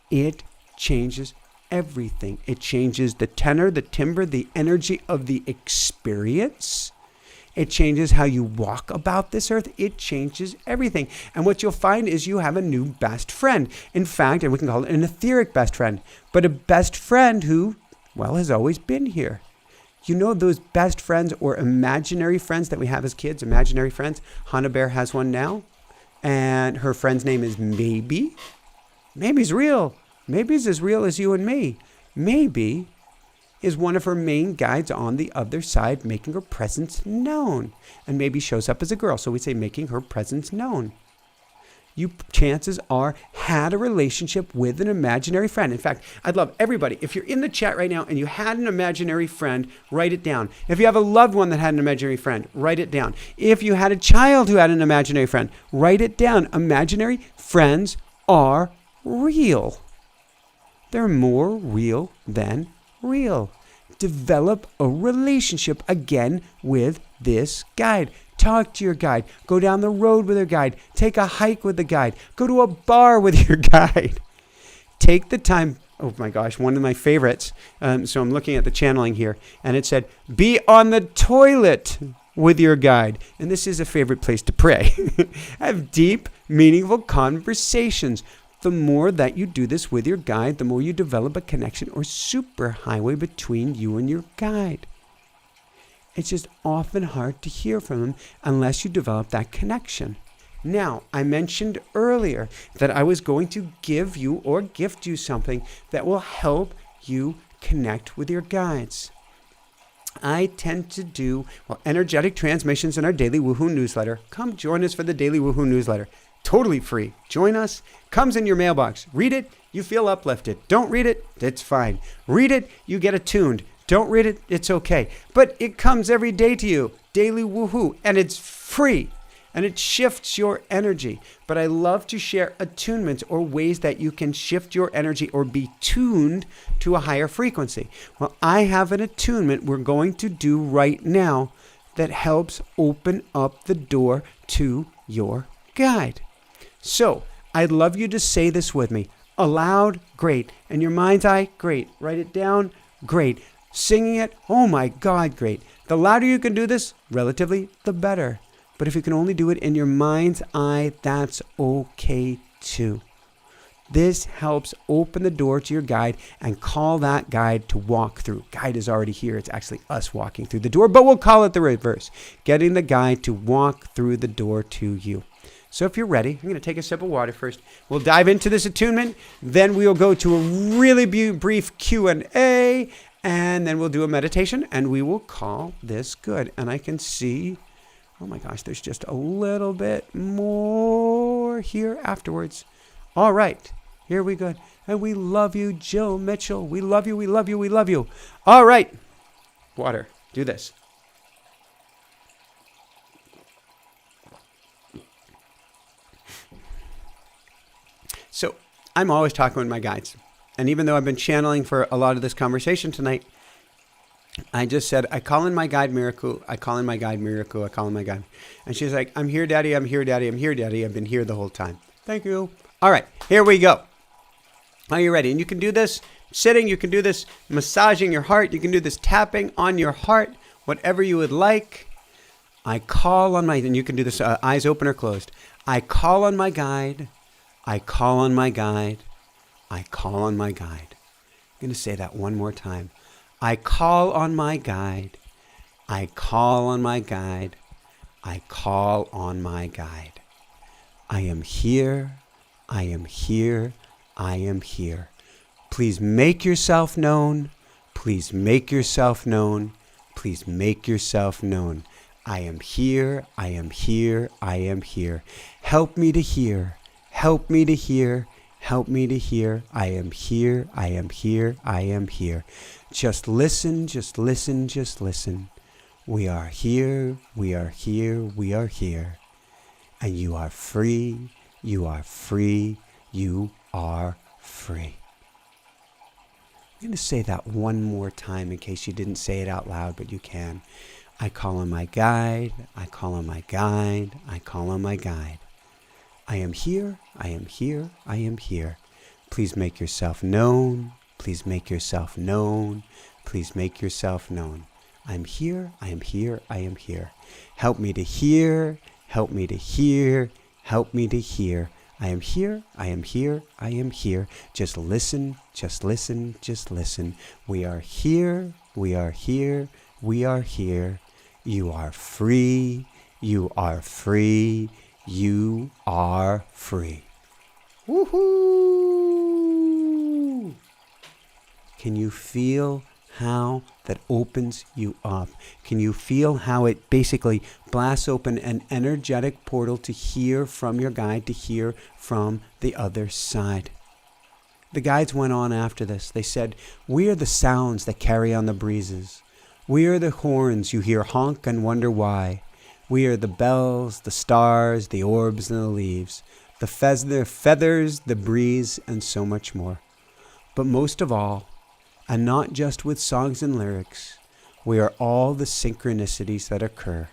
it changes everything. It changes the tenor, the timbre, the energy of the experience. It changes how you walk about this earth. It changes everything. And what you'll find is you have a new best friend. In fact, and we can call it an etheric best friend, but a best friend who, well, has always been here. You know those best friends or imaginary friends that we have as kids, imaginary friends? Hannah Bear has one now, and her friend's name is Maybe. Maybe's real. Maybe's as real as you and me. Maybe is one of her main guides on the other side, making her presence known. And maybe shows up as a girl, so we say making her presence known. You, chances are, had a relationship with an imaginary friend. In fact, I'd love everybody, if you're in the chat right now and you had an imaginary friend, write it down. If you have a loved one that had an imaginary friend, write it down. If you had a child who had an imaginary friend, write it down. Imaginary friends are real. They're more real than real. Develop a relationship again with this guide. Talk to your guide. Go down the road with your guide. Take a hike with the guide. Go to a bar with your guide. Take the time. Oh my gosh, one of my favorites. So I'm looking at the channeling here, and it said, be on the toilet with your guide. And this is a favorite place to pray. Have deep, meaningful conversations. the more that you do this with your guide, the more you develop a connection or superhighway between you and your guide. It's just often hard to hear from them unless you develop that connection. Now, I mentioned earlier that I was going to give you or gift you something that will help you connect with your guides. I tend to do energetic transmissions in our daily Woohoo newsletter. Come join us for the daily Woohoo newsletter. Totally free. Join us. Comes in your mailbox. Read it. You feel uplifted. Don't read it. It's fine. Read it. You get attuned. Don't read it. It's okay. But it comes every day to you. Daily Woohoo. And it's free. And it shifts your energy. But I love to share attunements or ways that you can shift your energy or be tuned to a higher frequency. Well, I have an attunement we're going to do right now that helps open up the door to your guide. So I'd love you to say this with me. Aloud, great. In your mind's eye, great. Write it down, great. Singing it, oh my God, great. The louder you can do this, relatively, the better. But if you can only do it in your mind's eye, that's okay too. This helps open the door to your guide and call that guide to walk through. Guide is already here. It's actually us walking through the door, but we'll call it the reverse. Getting the guide to walk through the door to you. So if you're ready, I'm going to take a sip of water first. We'll dive into this attunement. Then we'll go to a really brief Q&A, and then we'll do a meditation, and we will call this good. And I can see, oh my gosh, there's just a little bit more here afterwards. All right, here we go. And we love you, Jill Mitchell. We love you, we love you, we love you. All right, water, do this. So I'm always talking with my guides. And even though I've been channeling for a lot of this conversation tonight, I just said, I call in my guide Miracle. I call in my guide Miracle. I call in my guide. And she's like, I'm here, Daddy. I'm here, Daddy. I'm here, Daddy. I've been here the whole time. Thank you. All right, here we go. Are you ready? And you can do this sitting. You can do this massaging your heart. You can do this tapping on your heart, whatever you would like. I call on my, and you can do this eyes open or closed. I call on my guide. I call on my guide. I call on my guide. I'm going to say that one more time. I call on my guide. I call on my guide. I call on my guide. I am here. I am here. I am here. Please make yourself known. Please make yourself known. Please make yourself known. I am here. I am here. I am here. Help me to hear. Help me to hear. Help me to hear. I am here. I am here. I am here. Just listen. Just listen. Just listen. We are here. We are here. We are here. And you are free. You are free. You are free. I'm going to say that one more time in case you didn't say it out loud, but you can. I call on my guide. I call on my guide. I call on my guide. I am here. I am here. I am here. Please make yourself known. Please make yourself known. Please make yourself known. I'm here. I am here. I am here. Help me to hear. Help me to hear. Help me to hear. I am here. I am here. I am here. Just listen. Just listen. Just listen. We are here. We are here. We are here. You are free. You are free. You are free. Woohoo! Can you feel how that opens you up? Can you feel how it basically blasts open an energetic portal to hear from your guide, to hear from the other side? The guides went on after this. They said, we are the sounds that carry on the breezes. We are the horns you hear honk and wonder why. We are the bells, the stars, the orbs, and the leaves, the feathers, the breeze, and so much more. But most of all, and not just with songs and lyrics, we are all the synchronicities that occur.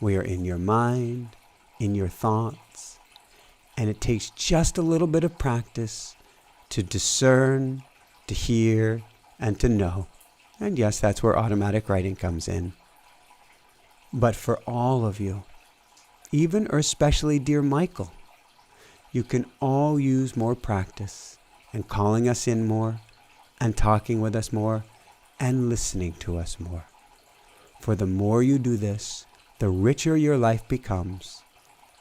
We are in your mind, in your thoughts, and it takes just a little bit of practice to discern, to hear, and to know. And yes, that's where automatic writing comes in. But for all of you, even or especially dear Michael, you can all use more practice and calling us in more and talking with us more and listening to us more. For the more you do this, the richer your life becomes.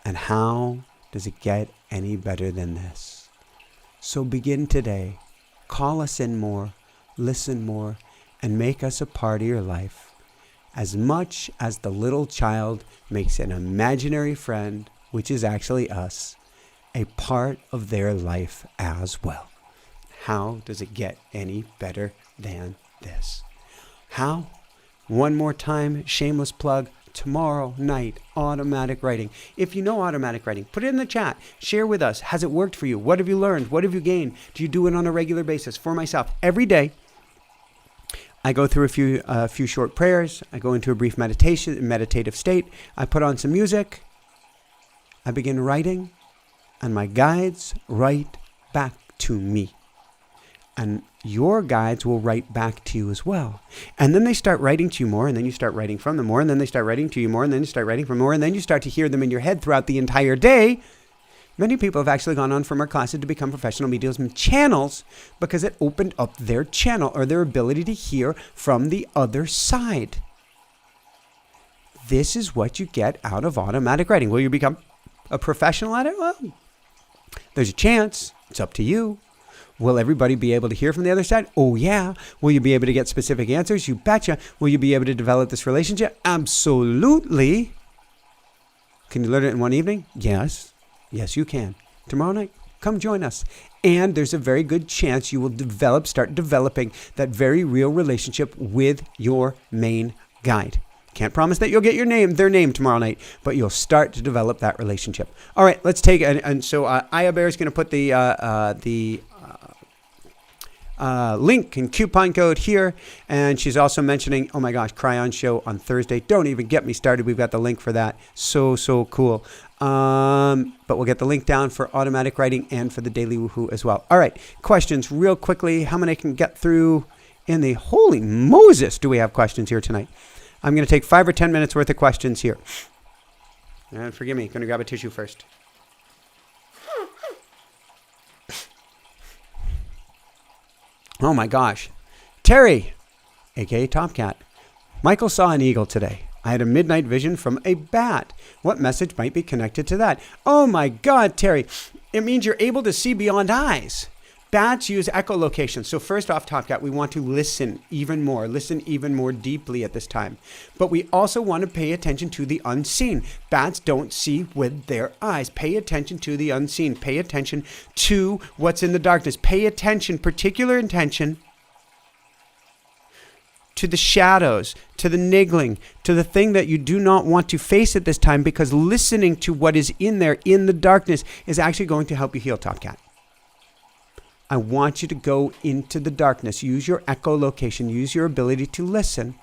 And how does it get any better than this? So begin today. Call us in more, listen more, and make us a part of your life. As much as the little child makes an imaginary friend, which is actually us, a part of their life as well. How does it get any better than this? How? One more time, shameless plug. Tomorrow night, automatic writing. If you know automatic writing, put it in the chat. Share with us. Has it worked for you? What have you learned? What have you gained? Do you do it on a regular basis? For myself, every day, I go through a few short prayers. I go into a brief meditative state. I put on some music. I begin writing, and my guides write back to me. And your guides will write back to you as well. And then they start writing to you more, and then you start writing from them more, and then they start writing to you more, and then you start writing from more, and then you start to hear them in your head throughout the entire day. Many people have actually gone on from our classes to become professional medium channels because it opened up their channel or their ability to hear from the other side. This is what you get out of automatic writing. Will you become a professional at it? Well, there's a chance. It's up to you. Will everybody be able to hear from the other side? Oh, yeah. Will you be able to get specific answers? You betcha. Will you be able to develop this relationship? Absolutely. Can you learn it in one evening? Yes. Yes, you can. Tomorrow night, come join us. And there's a very good chance you will start developing that very real relationship with your main guide. Can't promise that you'll get their name tomorrow night, but you'll start to develop that relationship. All right, let's take it. And so Aya Bear is going to put the link and coupon code here. And she's also mentioning, oh my gosh, Cryon Show on Thursday. Don't even get me started. We've got the link for that. So cool. But we'll get the link down for automatic writing and for the daily woohoo as well. All right, questions real quickly. How many I can get through in the holy Moses do we have questions here tonight? I'm going to take 5 or 10 minutes worth of questions here. And forgive me, going to grab a tissue first. Oh my gosh. Terry, aka Topcat. Michael saw an eagle today. I had a midnight vision from a bat. What message might be connected to that? Oh my God, Terry. It means you're able to see beyond eyes. Bats use echolocation. So first off, Topcat, we want to listen even more deeply at this time. But we also want to pay attention to the unseen. Bats don't see with their eyes. Pay attention to the unseen. Pay attention to what's in the darkness. Pay attention, particular attention, to the shadows, to the niggling, to the thing that you do not want to face at this time, because listening to what is in there in the darkness is actually going to help you heal, Topcat. I want you to go into the darkness. Use your echolocation. Use your ability to listen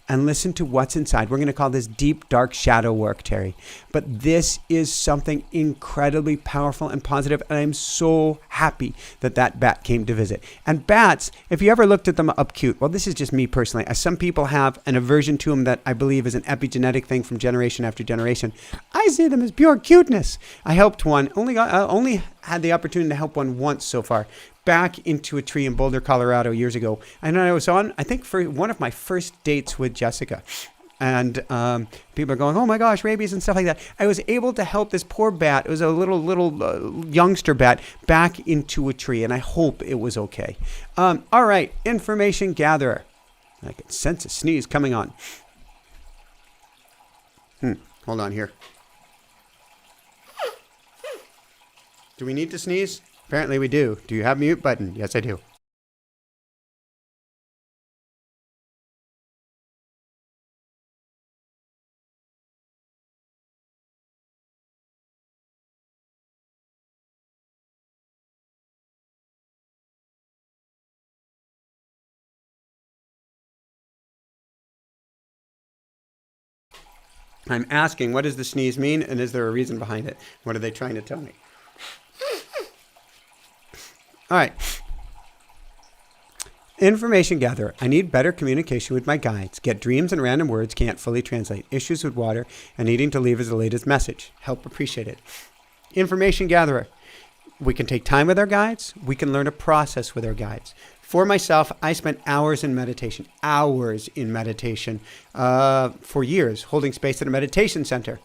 and listen to what's inside. We're going to call this deep, dark shadow work, Terry. But this is something incredibly powerful and positive, and I'm so happy that that bat came to visit. And bats, if you ever looked at them up cute, well, this is just me personally. As some people have an aversion to them that I believe is an epigenetic thing from generation after generation. I see them as pure cuteness. I helped one, only had the opportunity to help one once so far, back into a tree in Boulder, Colorado years ago. And I was on, I think, for one of my first dates with Jessica. And people are going, oh my gosh, rabies and stuff like that. I was able to help this poor bat. It was a little youngster bat back into a tree. And I hope it was okay. All right, information gatherer. I can sense a sneeze coming on. Hold on here. Do we need to sneeze? Apparently we do. Do you have a mute button? Yes, I do. I'm asking, what does the sneeze mean, and is there a reason behind it? What are they trying to tell me? All right. Information gatherer. I need better communication with my guides. Get dreams and random words can't fully translate. Issues with water and needing to leave as the latest message. Help appreciate it. Information gatherer. We can take time with our guides. We can learn a process with our guides. For myself, I spent hours in meditation for years, holding space at a meditation center.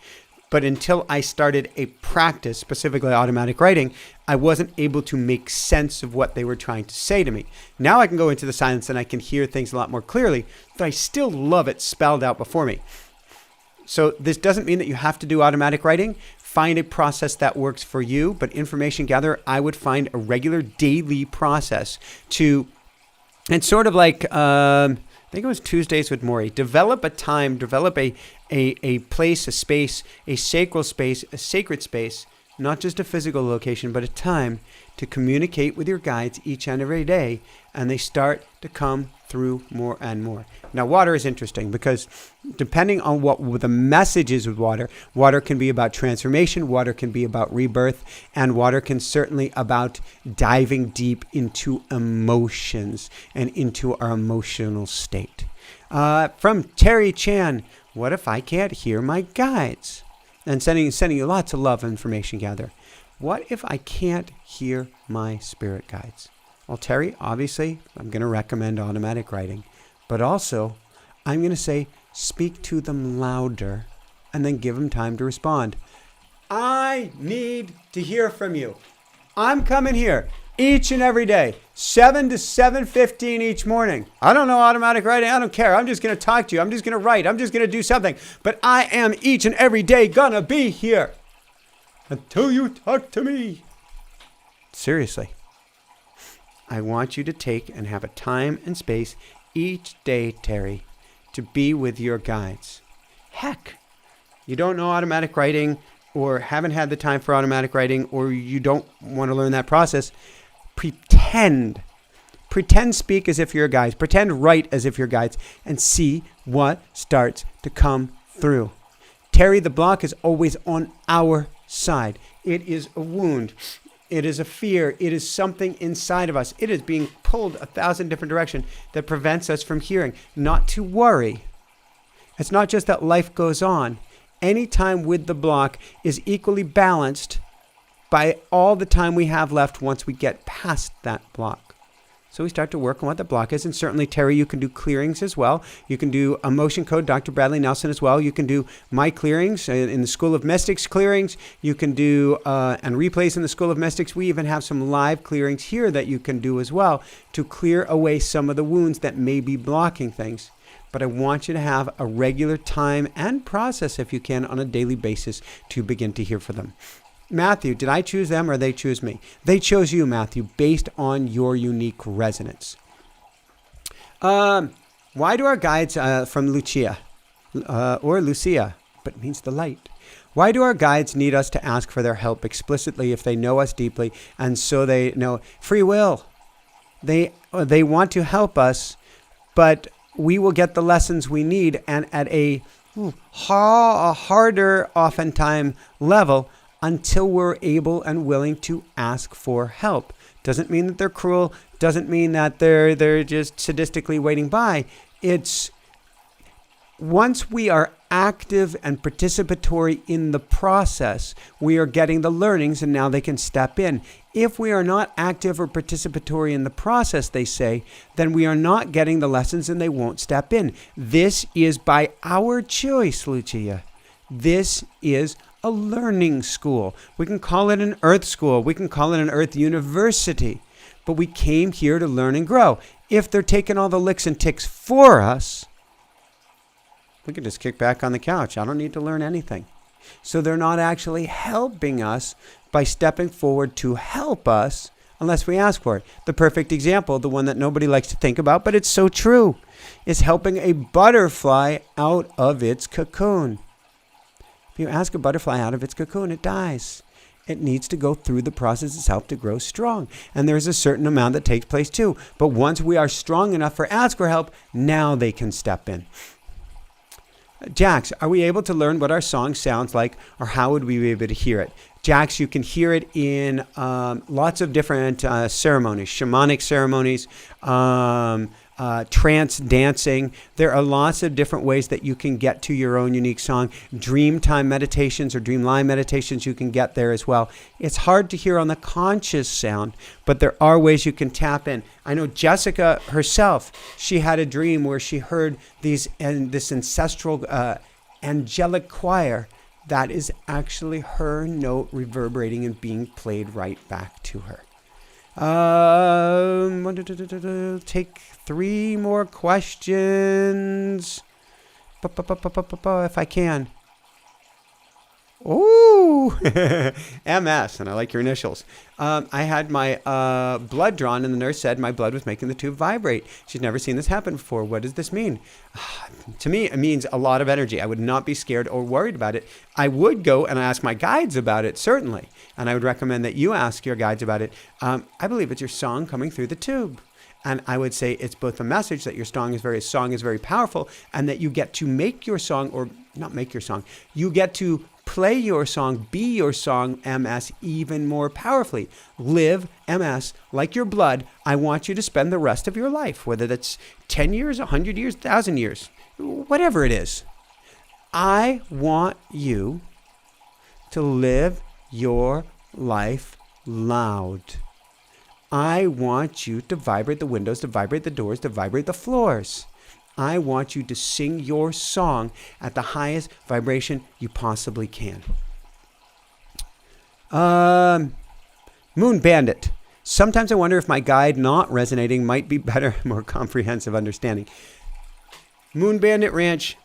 But until I started a practice, specifically automatic writing, I wasn't able to make sense of what they were trying to say to me. Now I can go into the silence and I can hear things a lot more clearly, but I still love it spelled out before me. So this doesn't mean that you have to do automatic writing. Find a process that works for you, but information gather, I would find a regular daily process to, and sort of like, I think it was Tuesdays with Maury, develop a time, develop a place, a space, a sacral space, a sacred space, not just a physical location, but a time to communicate with your guides each and every day, and they start to come through more and more. Now, water is interesting because depending on what the message is with water, water can be about transformation, water can be about rebirth, and water can certainly about diving deep into emotions and into our emotional state. From Terry Chan, what if I can't hear my guides? And sending you lots of love information gather. What if I can't hear my spirit guides? Well, Terry, obviously, I'm going to recommend automatic writing. But also, I'm going to say, speak to them louder and then give them time to respond. I need to hear from you. I'm coming here each and every day, 7 to 7:15 each morning. I don't know automatic writing. I don't care. I'm just going to talk to you. I'm just going to write. I'm just going to do something. But I am each and every day going to be here until you talk to me. Seriously. I want you to take and have a time and space each day, Terry, to be with your guides. Heck, you don't know automatic writing or haven't had the time for automatic writing or you don't want to learn that process. Pretend speak as if you're guides. Pretend write as if you're guides and see what starts to come through. Terry, the block is always on our side. It is a wound. It is a fear. It is something inside of us. It is being pulled 1,000 different directions that prevents us from hearing. Not to worry. It's not just that life goes on. Any time with the block is equally balanced by all the time we have left once we get past that block. So we start to work on what the block is. And certainly, Terry, you can do clearings as well. You can do emotion code, Dr. Bradley Nelson as well. You can do my clearings in the School of Mystics clearings. You can do and replays in the School of Mystics. We even have some live clearings here that you can do as well to clear away some of the wounds that may be blocking things. But I want you to have a regular time and process, if you can, on a daily basis to begin to hear from them. Matthew, did I choose them or they choose me? They chose you, Matthew, based on your unique resonance. Why do our guides from Lucia or Lucia, but it means the light? Why do our guides need us to ask for their help explicitly if they know us deeply and so they know free will? They want to help us, but we will get the lessons we need and at a harder, oftentimes, level until we're able and willing to ask for help. Doesn't mean that they're cruel. Doesn't mean that they're just sadistically waiting by. It's once we are active and participatory in the process, we are getting the learnings and now they can step in. If we are not active or participatory in the process, they say, then we are not getting the lessons and they won't step in. This is by our choice, Lucia. This is a learning school. We can call it an earth school. We can call it an earth university. But we came here to learn and grow. If they're taking all the licks and ticks for us, we can just kick back on the couch. I don't need to learn anything. So they're not actually helping us by stepping forward to help us unless we ask for it. The perfect example, the one that nobody likes to think about, but it's so true, is helping a butterfly out of its cocoon. If you ask a butterfly out of its cocoon, it dies. It needs to go through the process itself to grow strong. And there's a certain amount that takes place too. But once we are strong enough for ask for help, now they can step in. Jax, are we able to learn what our song sounds like, or how would we be able to hear it? Jax, you can hear it in lots of different ceremonies, shamanic ceremonies, trance dancing. There are lots of different ways that you can get to your own unique song. Dreamtime meditations or dreamline meditations, you can get there as well. It's hard to hear on the conscious sound, but there are ways you can tap in. I know Jessica herself, she had a dream where she heard this ancestral angelic choir that is actually her note reverberating and being played right back to her. Take 3 more questions. If I can. Ooh, MS, and I like your initials. I had my blood drawn, and the nurse said my blood was making the tube vibrate. She'd never seen this happen before. What does this mean? To me, it means a lot of energy. I would not be scared or worried about it. I would go and ask my guides about it, certainly. And I would recommend that you ask your guides about it. I believe it's your song coming through the tube. And I would say it's both a message that your song is very powerful, and that you get to make your song, or not make your song, you get to play your song, be your song, MS, even more powerfully. Live MS like your blood. I want you to spend the rest of your life, whether that's 10 years, 100 years, 1,000 years, whatever it is. I want you to live your life loud. I want you to vibrate the windows, to vibrate the doors, to vibrate the floors. I want you to sing your song at the highest vibration you possibly can. Moon Bandit. Sometimes I wonder if my guide not resonating might be better, more comprehensive understanding. Moon Bandit Ranch.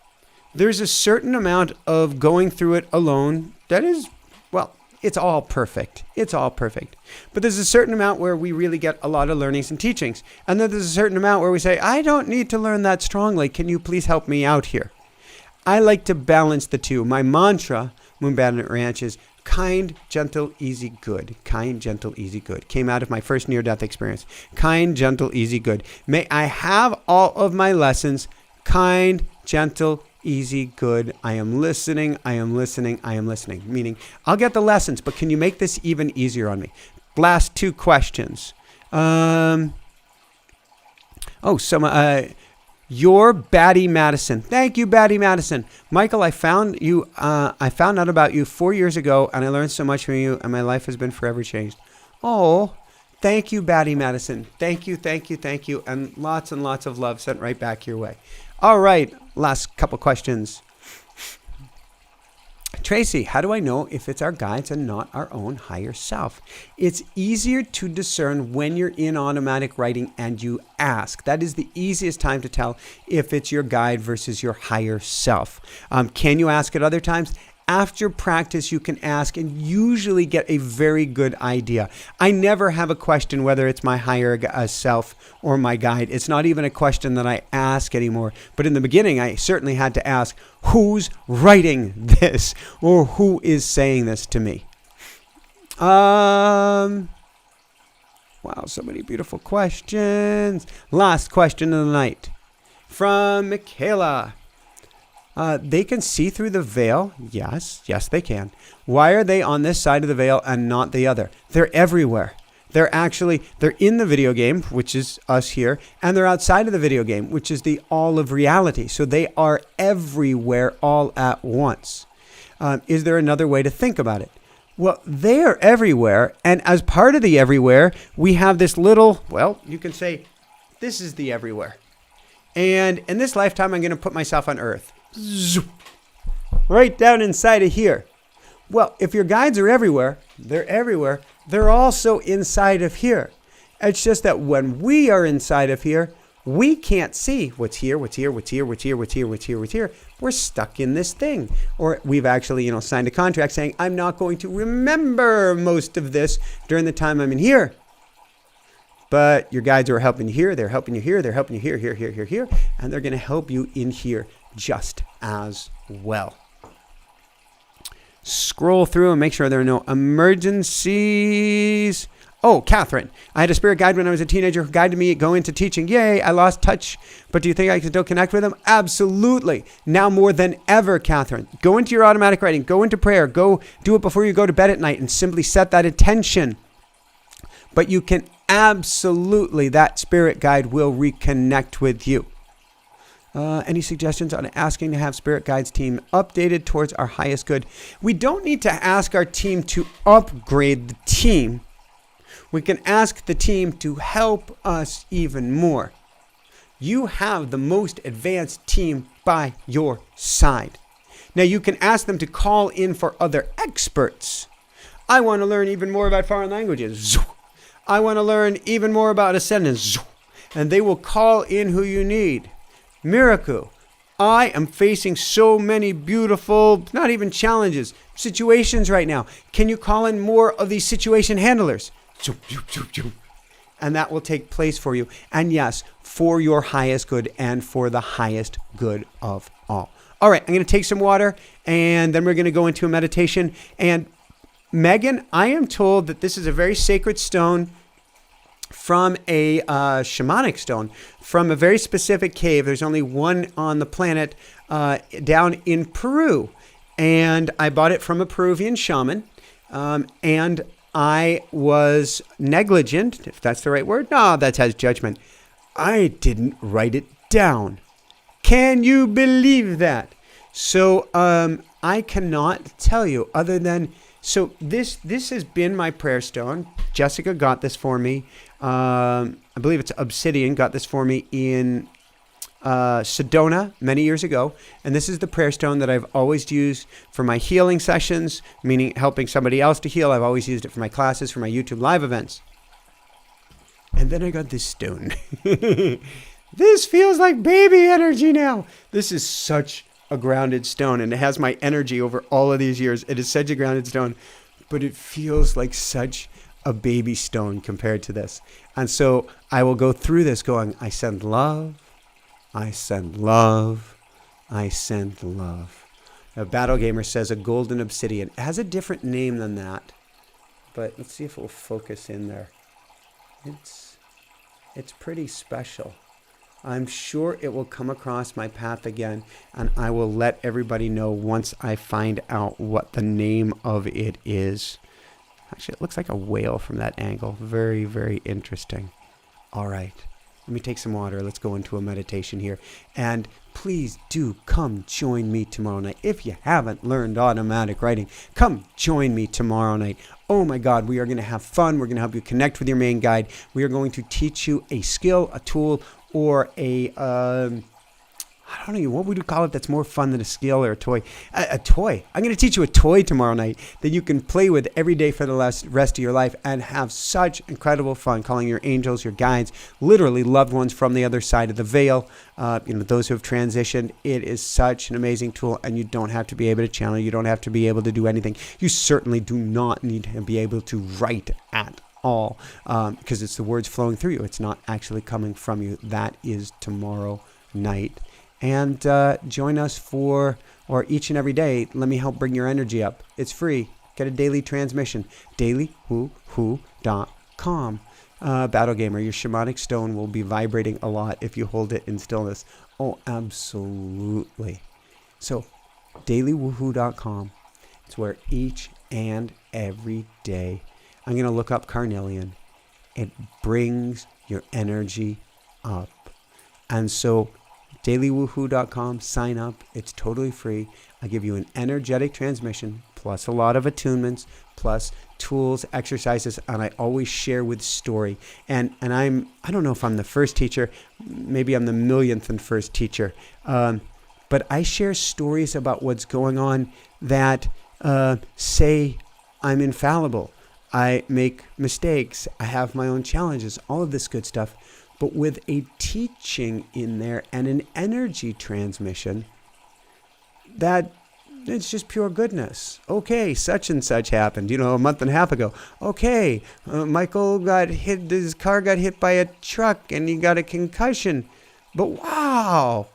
There's a certain amount of going through it alone that is, well, it's all perfect. It's all perfect. But there's a certain amount where we really get a lot of learnings and teachings. And then there's a certain amount where we say, I don't need to learn that strongly. Can you please help me out here? I like to balance the two. My mantra, Moon Bandit Ranch, is kind, gentle, easy, good. Kind, gentle, easy, good. Came out of my first near-death experience. Kind, gentle, easy, good. May I have all of my lessons. Kind, gentle, easy, good. I am listening. I am listening. I am listening. Meaning, I'll get the lessons, but can you make this even easier on me? Last 2 questions. Your Batty Madison. Thank you, Batty Madison. Michael, I found out about you 4 years ago, and I learned so much from you, and my life has been forever changed. Oh, thank you, Batty Madison. Thank you, thank you, thank you, and lots of love sent right back your way. All right, last couple questions. Tracy, how do I know if it's our guides and not our own higher self? It's easier to discern when you're in automatic writing and you ask. That is the easiest time to tell if it's your guide versus your higher self. Can you ask at other times? After practice, you can ask and usually get a very good idea. I never have a question whether it's my higher self or my guide. It's not even a question that I ask anymore. But in the beginning, I certainly had to ask, who's writing this? Or who is saying this to me? Wow, so many beautiful questions. Last question of the night from Michaela. They can see through the veil. Yes, they can. Why are they on this side of the veil and not the other? They're everywhere. They're in the video game, which is us here, and they're outside of the video game, which is the all of reality. So they are everywhere all at once. Is there another way to think about it? Well, they are everywhere, and as part of the everywhere, we have this little, well, you can say, this is the everywhere. And in this lifetime, I'm going to put myself on Earth. Right down inside of here. Well, if your guides are everywhere, they're also inside of here. It's just that when we are inside of here, we can't see what's here. We're stuck in this thing. Or we've actually, signed a contract saying, I'm not going to remember most of this during the time I'm in here. But your guides are helping you here, they're helping you here, they're helping you here, and they're going to help you in here just as well. Scroll through and make sure there are no emergencies. Oh, Catherine, I had a spirit guide when I was a teenager who guided me go into teaching. Yay, I lost touch. But do you think I can still connect with them? Absolutely. Now more than ever, Catherine. Go into your automatic writing. Go into prayer. Go do it before you go to bed at night and simply set that attention. But you can absolutely that spirit guide will reconnect with you. Any suggestions on asking to have spirit guides team updated towards our highest good? We don't need to ask our team to upgrade the team. We can ask the team to help us even more. You have the most advanced team by your side. Now you can ask them to call in for other experts. I want to learn even more about foreign languages. I want to learn even more about ascendance. And they will call in who you need. Miracle, I am facing so many beautiful, not even challenges, situations right now. Can you call in more of these situation handlers? And that will take place for you. And yes, for your highest good and for the highest good of all. All right, I'm going to take some water and then we're going to go into a meditation. And Megan, I am told that this is a very sacred stone from a shamanic stone from a very specific cave. There's only one on the planet down in Peru. And I bought it from a Peruvian shaman. And I was negligent, if that's the right word. No, that has judgment. I didn't write it down. Can you believe that? So I cannot tell you other than, so this has been my prayer stone. Jessica got this for me. I believe it's Obsidian, got this for me in Sedona many years ago. And this is the prayer stone that I've always used for my healing sessions, meaning helping somebody else to heal. I've always used it for my classes, for my YouTube live events. And then I got this stone. This feels like baby energy now. This is such a grounded stone, and it has my energy over all of these years. It is such a grounded stone, but it feels like such a baby stone compared to this. And so I will go through this going, I send love, I send love, I send love. Now, Battle Gamer says a golden obsidian. It has a different name than that, but let's see if it will focus in there. It's pretty special. I'm sure it will come across my path again, and I will let everybody know once I find out what the name of it is. Actually, it looks like a whale from that angle. Very, very interesting. All right. Let me take some water. Let's go into a meditation here. And please do come join me tomorrow night. If you haven't learned automatic writing, come join me tomorrow night. Oh my God, we are going to have fun. We're going to help you connect with your main guide. We are going to teach you a skill, a tool, or a, I don't know, what would you call it that's more fun than a skill or a toy? A toy. I'm going to teach you a toy tomorrow night that you can play with every day for the rest of your life and have such incredible fun calling your angels, your guides, literally loved ones from the other side of the veil, those who have transitioned. It is such an amazing tool, and you don't have to be able to channel. You don't have to be able to do anything. You certainly do not need to be able to write at all because it's the words flowing through you. It's not actually coming from you. That is tomorrow night. And join us for, or each and every day, let me help bring your energy up. It's free. Get a daily transmission. dailywoohoo.com. Battle Gamer, your shamanic stone will be vibrating a lot if you hold it in stillness. Oh, absolutely. So, dailywoohoo.com. It's where each and every day I'm going to look up carnelian. It brings your energy up. And so, dailywoohoo.com, sign up. It's totally free. I give you an energetic transmission, plus a lot of attunements, plus tools, exercises, and I always share with story. And I don't know if I'm the first teacher, maybe I'm the millionth and first teacher, but I share stories about what's going on that say I'm infallible. I make mistakes. I have my own challenges, all of this good stuff. But with a teaching in there and an energy transmission that it's just pure goodness. Okay, such and such happened, a month and a half ago. Okay, Michael his car got hit by a truck and he got a concussion. But wow,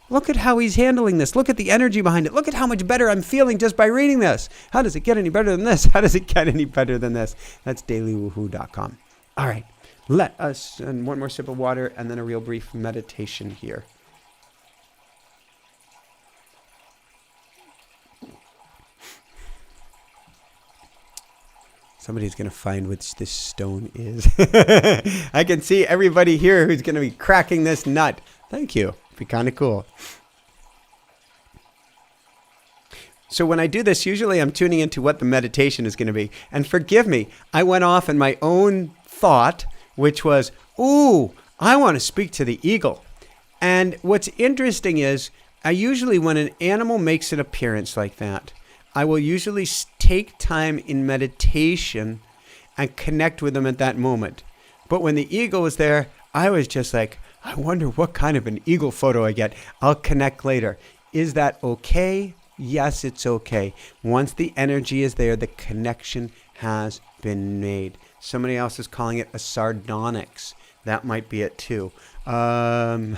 look at how he's handling this. Look at the energy behind it. Look at how much better I'm feeling just by reading this. How does it get any better than this? How does it get any better than this? That's dailywoohoo.com. All right. Let us, and one more sip of water, and then a real brief meditation here. Somebody's going to find which this stone is. I can see everybody here who's going to be cracking this nut. Thank you. It'd be kind of cool. So when I do this, usually I'm tuning into what the meditation is going to be. And forgive me, I went off in my own thought, which was, ooh, I want to speak to the eagle. And what's interesting is, I usually, when an animal makes an appearance like that, I will usually take time in meditation and connect with them at that moment. But when the eagle was there, I was just like, I wonder what kind of an eagle photo I get. I'll connect later. Is that okay? Yes, it's okay. Once the energy is there, the connection has been made. Somebody else is calling it a sardonyx. That might be it too. Aya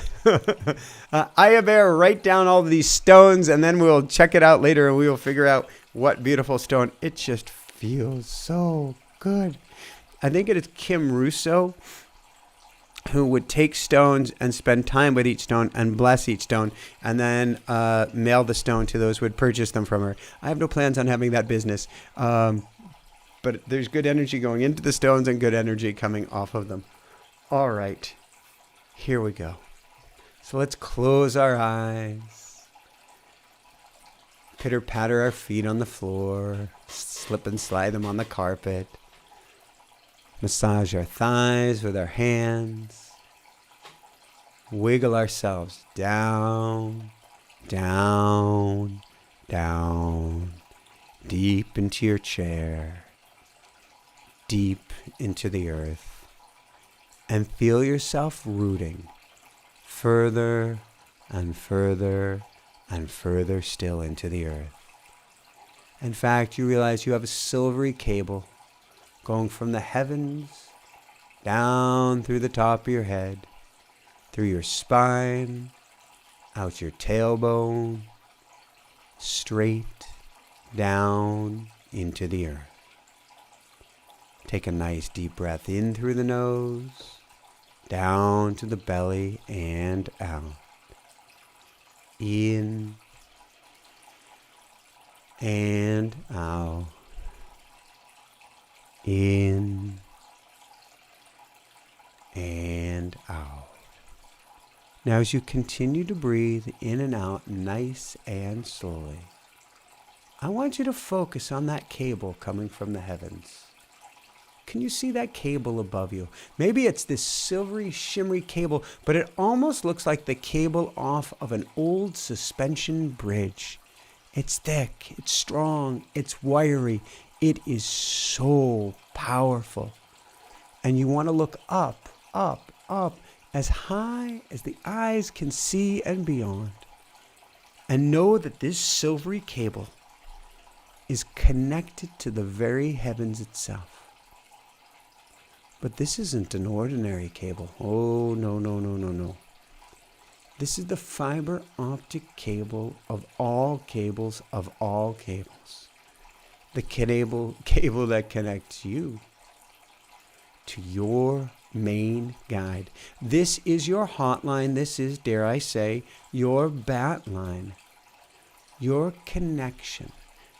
Bear, write down all of these stones and then we'll check it out later and we will figure out what beautiful stone. It just feels so good. I think it is Kim Russo who would take stones and spend time with each stone and bless each stone and then mail the stone to those who would purchase them from her. I have no plans on having that business. But there's good energy going into the stones and good energy coming off of them. All right, here we go. So let's close our eyes. Pitter patter our feet on the floor. Slip and slide them on the carpet. Massage our thighs with our hands. Wiggle ourselves down, down, down, deep into your chair, deep into the earth, and feel yourself rooting further and further and further still into the earth. In fact, you realize you have a silvery cable going from the heavens down through the top of your head, through your spine, out your tailbone, straight down into the earth. Take a nice deep breath in through the nose, down to the belly and out. In and out. In and out. Now as you continue to breathe in and out nice and slowly, I want you to focus on that cable coming from the heavens. Can you see that cable above you? Maybe it's this silvery, shimmery cable, but it almost looks like the cable off of an old suspension bridge. It's thick, it's strong, it's wiry. It is so powerful. And you want to look up, up, up, as high as the eyes can see and beyond. And know that this silvery cable is connected to the very heavens itself. But this isn't an ordinary cable. Oh, no, no, no, no, no. This is the fiber optic cable of all cables of all cables. The cable that connects you to your main guide. This is your hotline. This is, dare I say, your bat line. Your connection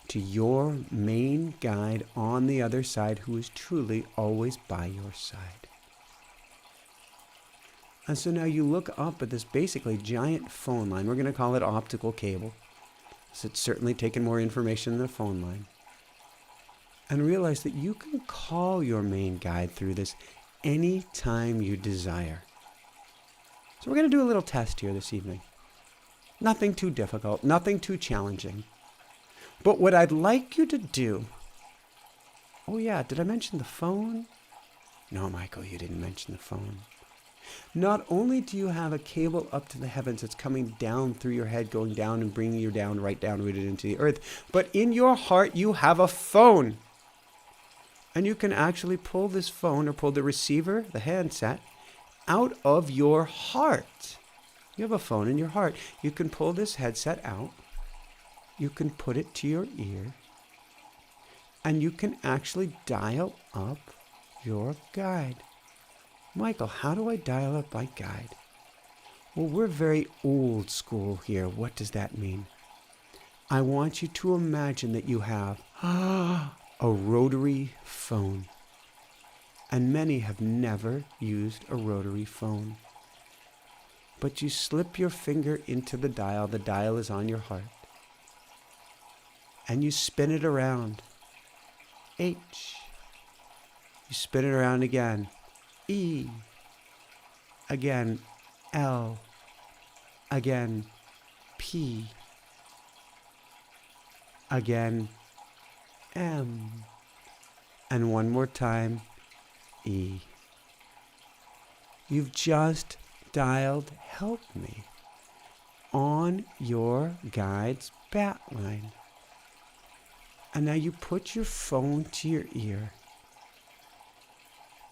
to your main guide on the other side, who is truly always by your side. And so now you look up at this basically giant phone line. We're going to call it optical cable. So it's certainly taken more information than a phone line. And realize that you can call your main guide through this anytime you desire. So we're going to do a little test here this evening. Nothing too difficult, nothing too challenging. But what I'd like you to do... Oh yeah, did I mention the phone? No, Michael, you didn't mention the phone. Not only do you have a cable up to the heavens that's coming down through your head, going down and bringing you down, right down, rooted into the earth, but in your heart you have a phone. And you can actually pull this phone or pull the receiver, the handset, out of your heart. You have a phone in your heart. You can pull this headset out. You can put it to your ear. And you can actually dial up your guide. Michael, how do I dial up my guide? Well, we're very old school here. What does that mean? I want you to imagine that you have a rotary phone. And many have never used a rotary phone. But you slip your finger into the dial is on your heart, and you spin it around. H. You spin it around again. E. Again. L. Again. P. Again. M. And one more time. E. You've just dialed help me on your guide's bat line. And now you put your phone to your ear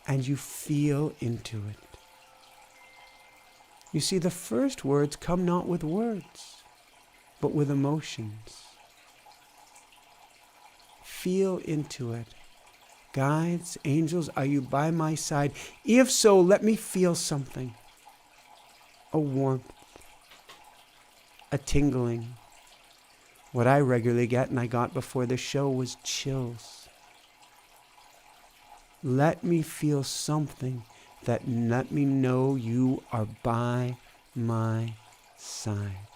and you feel into it. You see, the first words come not with words, but with emotions. Feel into it. Guides, angels, are you by my side? If so, let me feel something. A warmth, a tingling. What I regularly get, and I got before the show, was chills. Let me feel something that let me know you are by my side.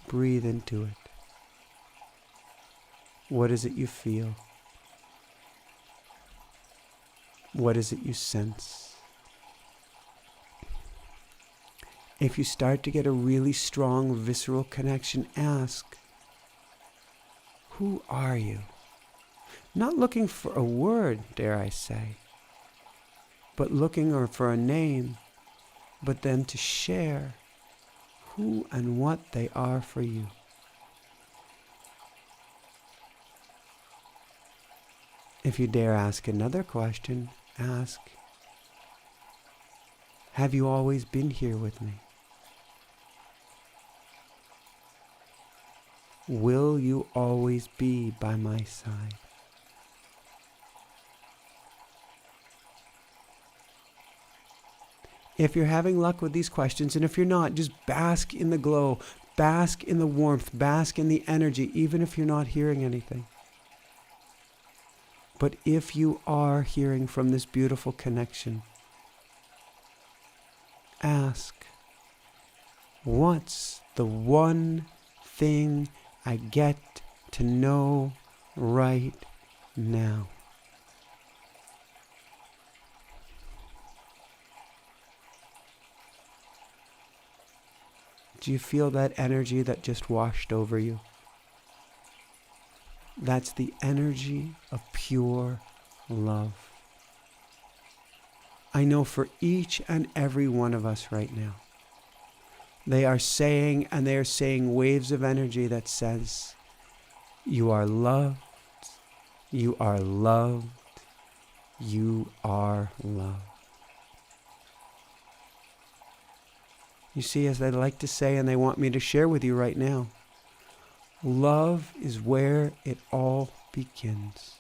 Breathe into it. What is it you feel? What is it you sense? If you start to get a really strong visceral connection, ask, who are you? Not looking for a word, dare I say, but looking for a name, but then to share who and what they are for you. If you dare ask another question, ask, have you always been here with me? Will you always be by my side? If you're having luck with these questions, and if you're not, just bask in the glow, bask in the warmth, bask in the energy, even if you're not hearing anything. But if you are hearing from this beautiful connection, ask, what's the one thing I get to know right now? Do you feel that energy that just washed over you? That's the energy of pure love. I know for each and every one of us right now, they are saying waves of energy that says, you are loved, you are loved, you are loved. You see, as they like to say, and they want me to share with you right now, love is where it all begins.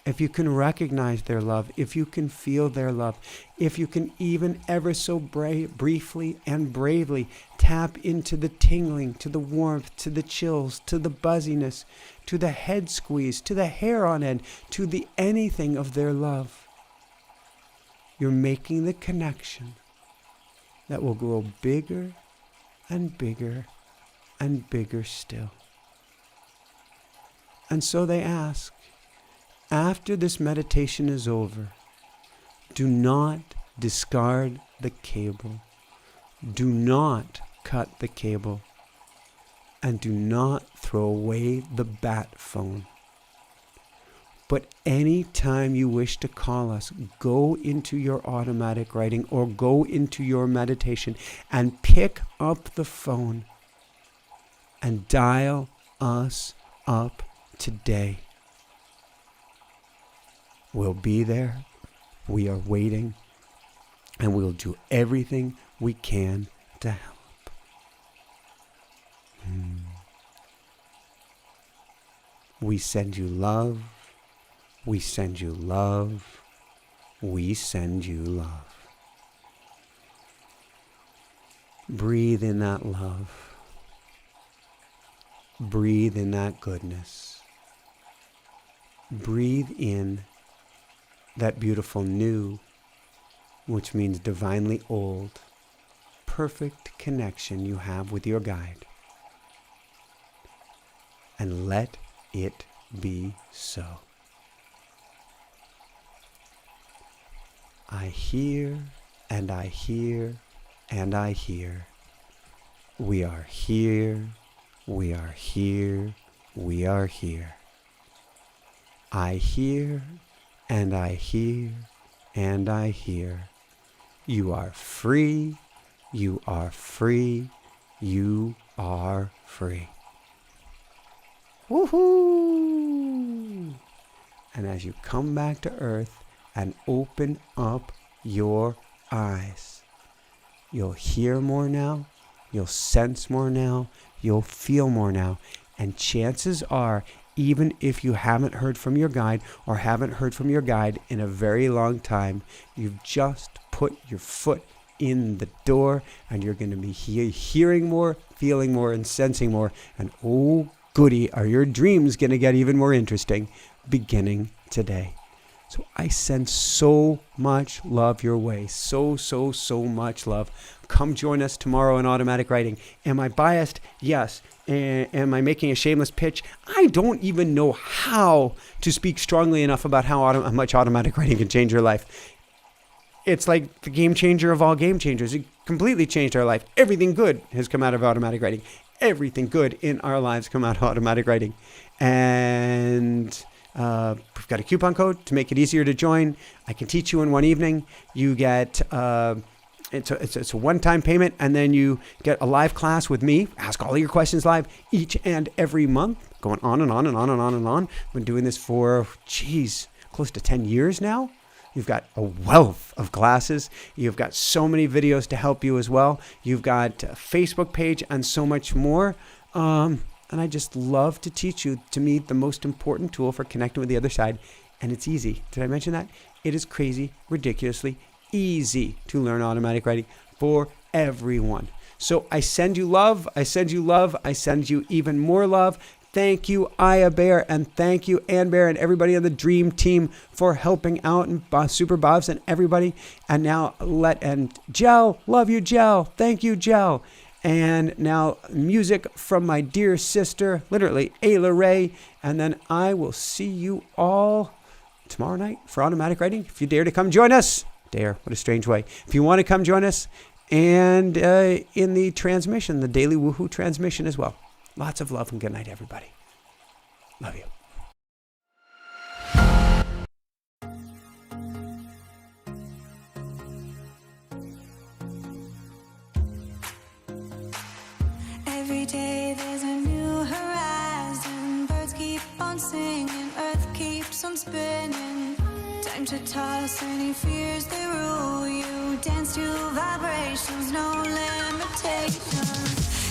If you can recognize their love, if you can feel their love, if you can even ever so briefly and bravely tap into the tingling, to the warmth, to the chills, to the buzziness, to the head squeeze, to the hair on end, to the anything of their love, you're making the connection that will grow bigger and bigger and bigger still. And so they ask, after this meditation is over, do not discard the cable. Do not cut the cable. And do not throw away the bat phone. But any time you wish to call us, go into your automatic writing or go into your meditation and pick up the phone and dial us up today. We'll be there. We are waiting. And we'll do everything we can to help. We send you love. We send you love. We send you love. Breathe in that love. breathe in that goodness. Breathe in that beautiful new, which means divinely old, perfect connection you have with your guide. And let it be so. I hear, and I hear, and I hear. We are here, we are here, we are here. I hear, and I hear, and I hear. You are free, you are free, you are free. Woohoo! And as you come back to earth and open up your eyes, you'll hear more now, you'll sense more now, you'll feel more now. And chances are, even if you haven't heard from your guide or haven't heard from your guide in a very long time, you've just put your foot in the door and you're going to be hearing more, feeling more, and sensing more. And oh, goody, are your dreams going to get even more interesting beginning today. So I send so much love your way. So much love. Come join us tomorrow in automatic writing. Am I biased? Yes. Am I making a shameless pitch? I don't even know how to speak strongly enough about how much automatic writing can change your life. It's like the game changer of all game changers. It completely changed our life. Everything good has come out of automatic writing. Everything good in our lives come out of automatic writing. And we've got a coupon code to make it easier to join. I can teach you in one evening. You get it's a one-time payment, and then you get a live class with me. Ask all your questions live each and every month. Going on and on and on and on and on. I've been doing this for close to 10 years now. You've got a wealth of classes. You've got so many videos to help you as well. You've got a Facebook page and so much more. And I just love to teach you, to me, the most important tool for connecting with the other side. And it's easy. Did I mention that? It is crazy, ridiculously easy to learn automatic writing for everyone. So I send you love. I send you love. I send you even more love. Thank you, Aya Bear, and thank you, Ann Bear, and everybody on the Dream Team for helping out, and Super Bobs and everybody. And now Gel, love you, Gel. Thank you, Gel. And now music from my dear sister, literally, Ayla Ray. And then I will see you all tomorrow night for automatic writing. If you dare to come join us. Dare, what a strange way. If you want to come join us, and in the transmission, the daily woohoo transmission as well. Lots of love and good night, everybody. Love you. Every day there's a new horizon. Birds keep on singing, earth keeps on spinning. Time to toss any fears that rule you. Dance to vibrations, no limitations.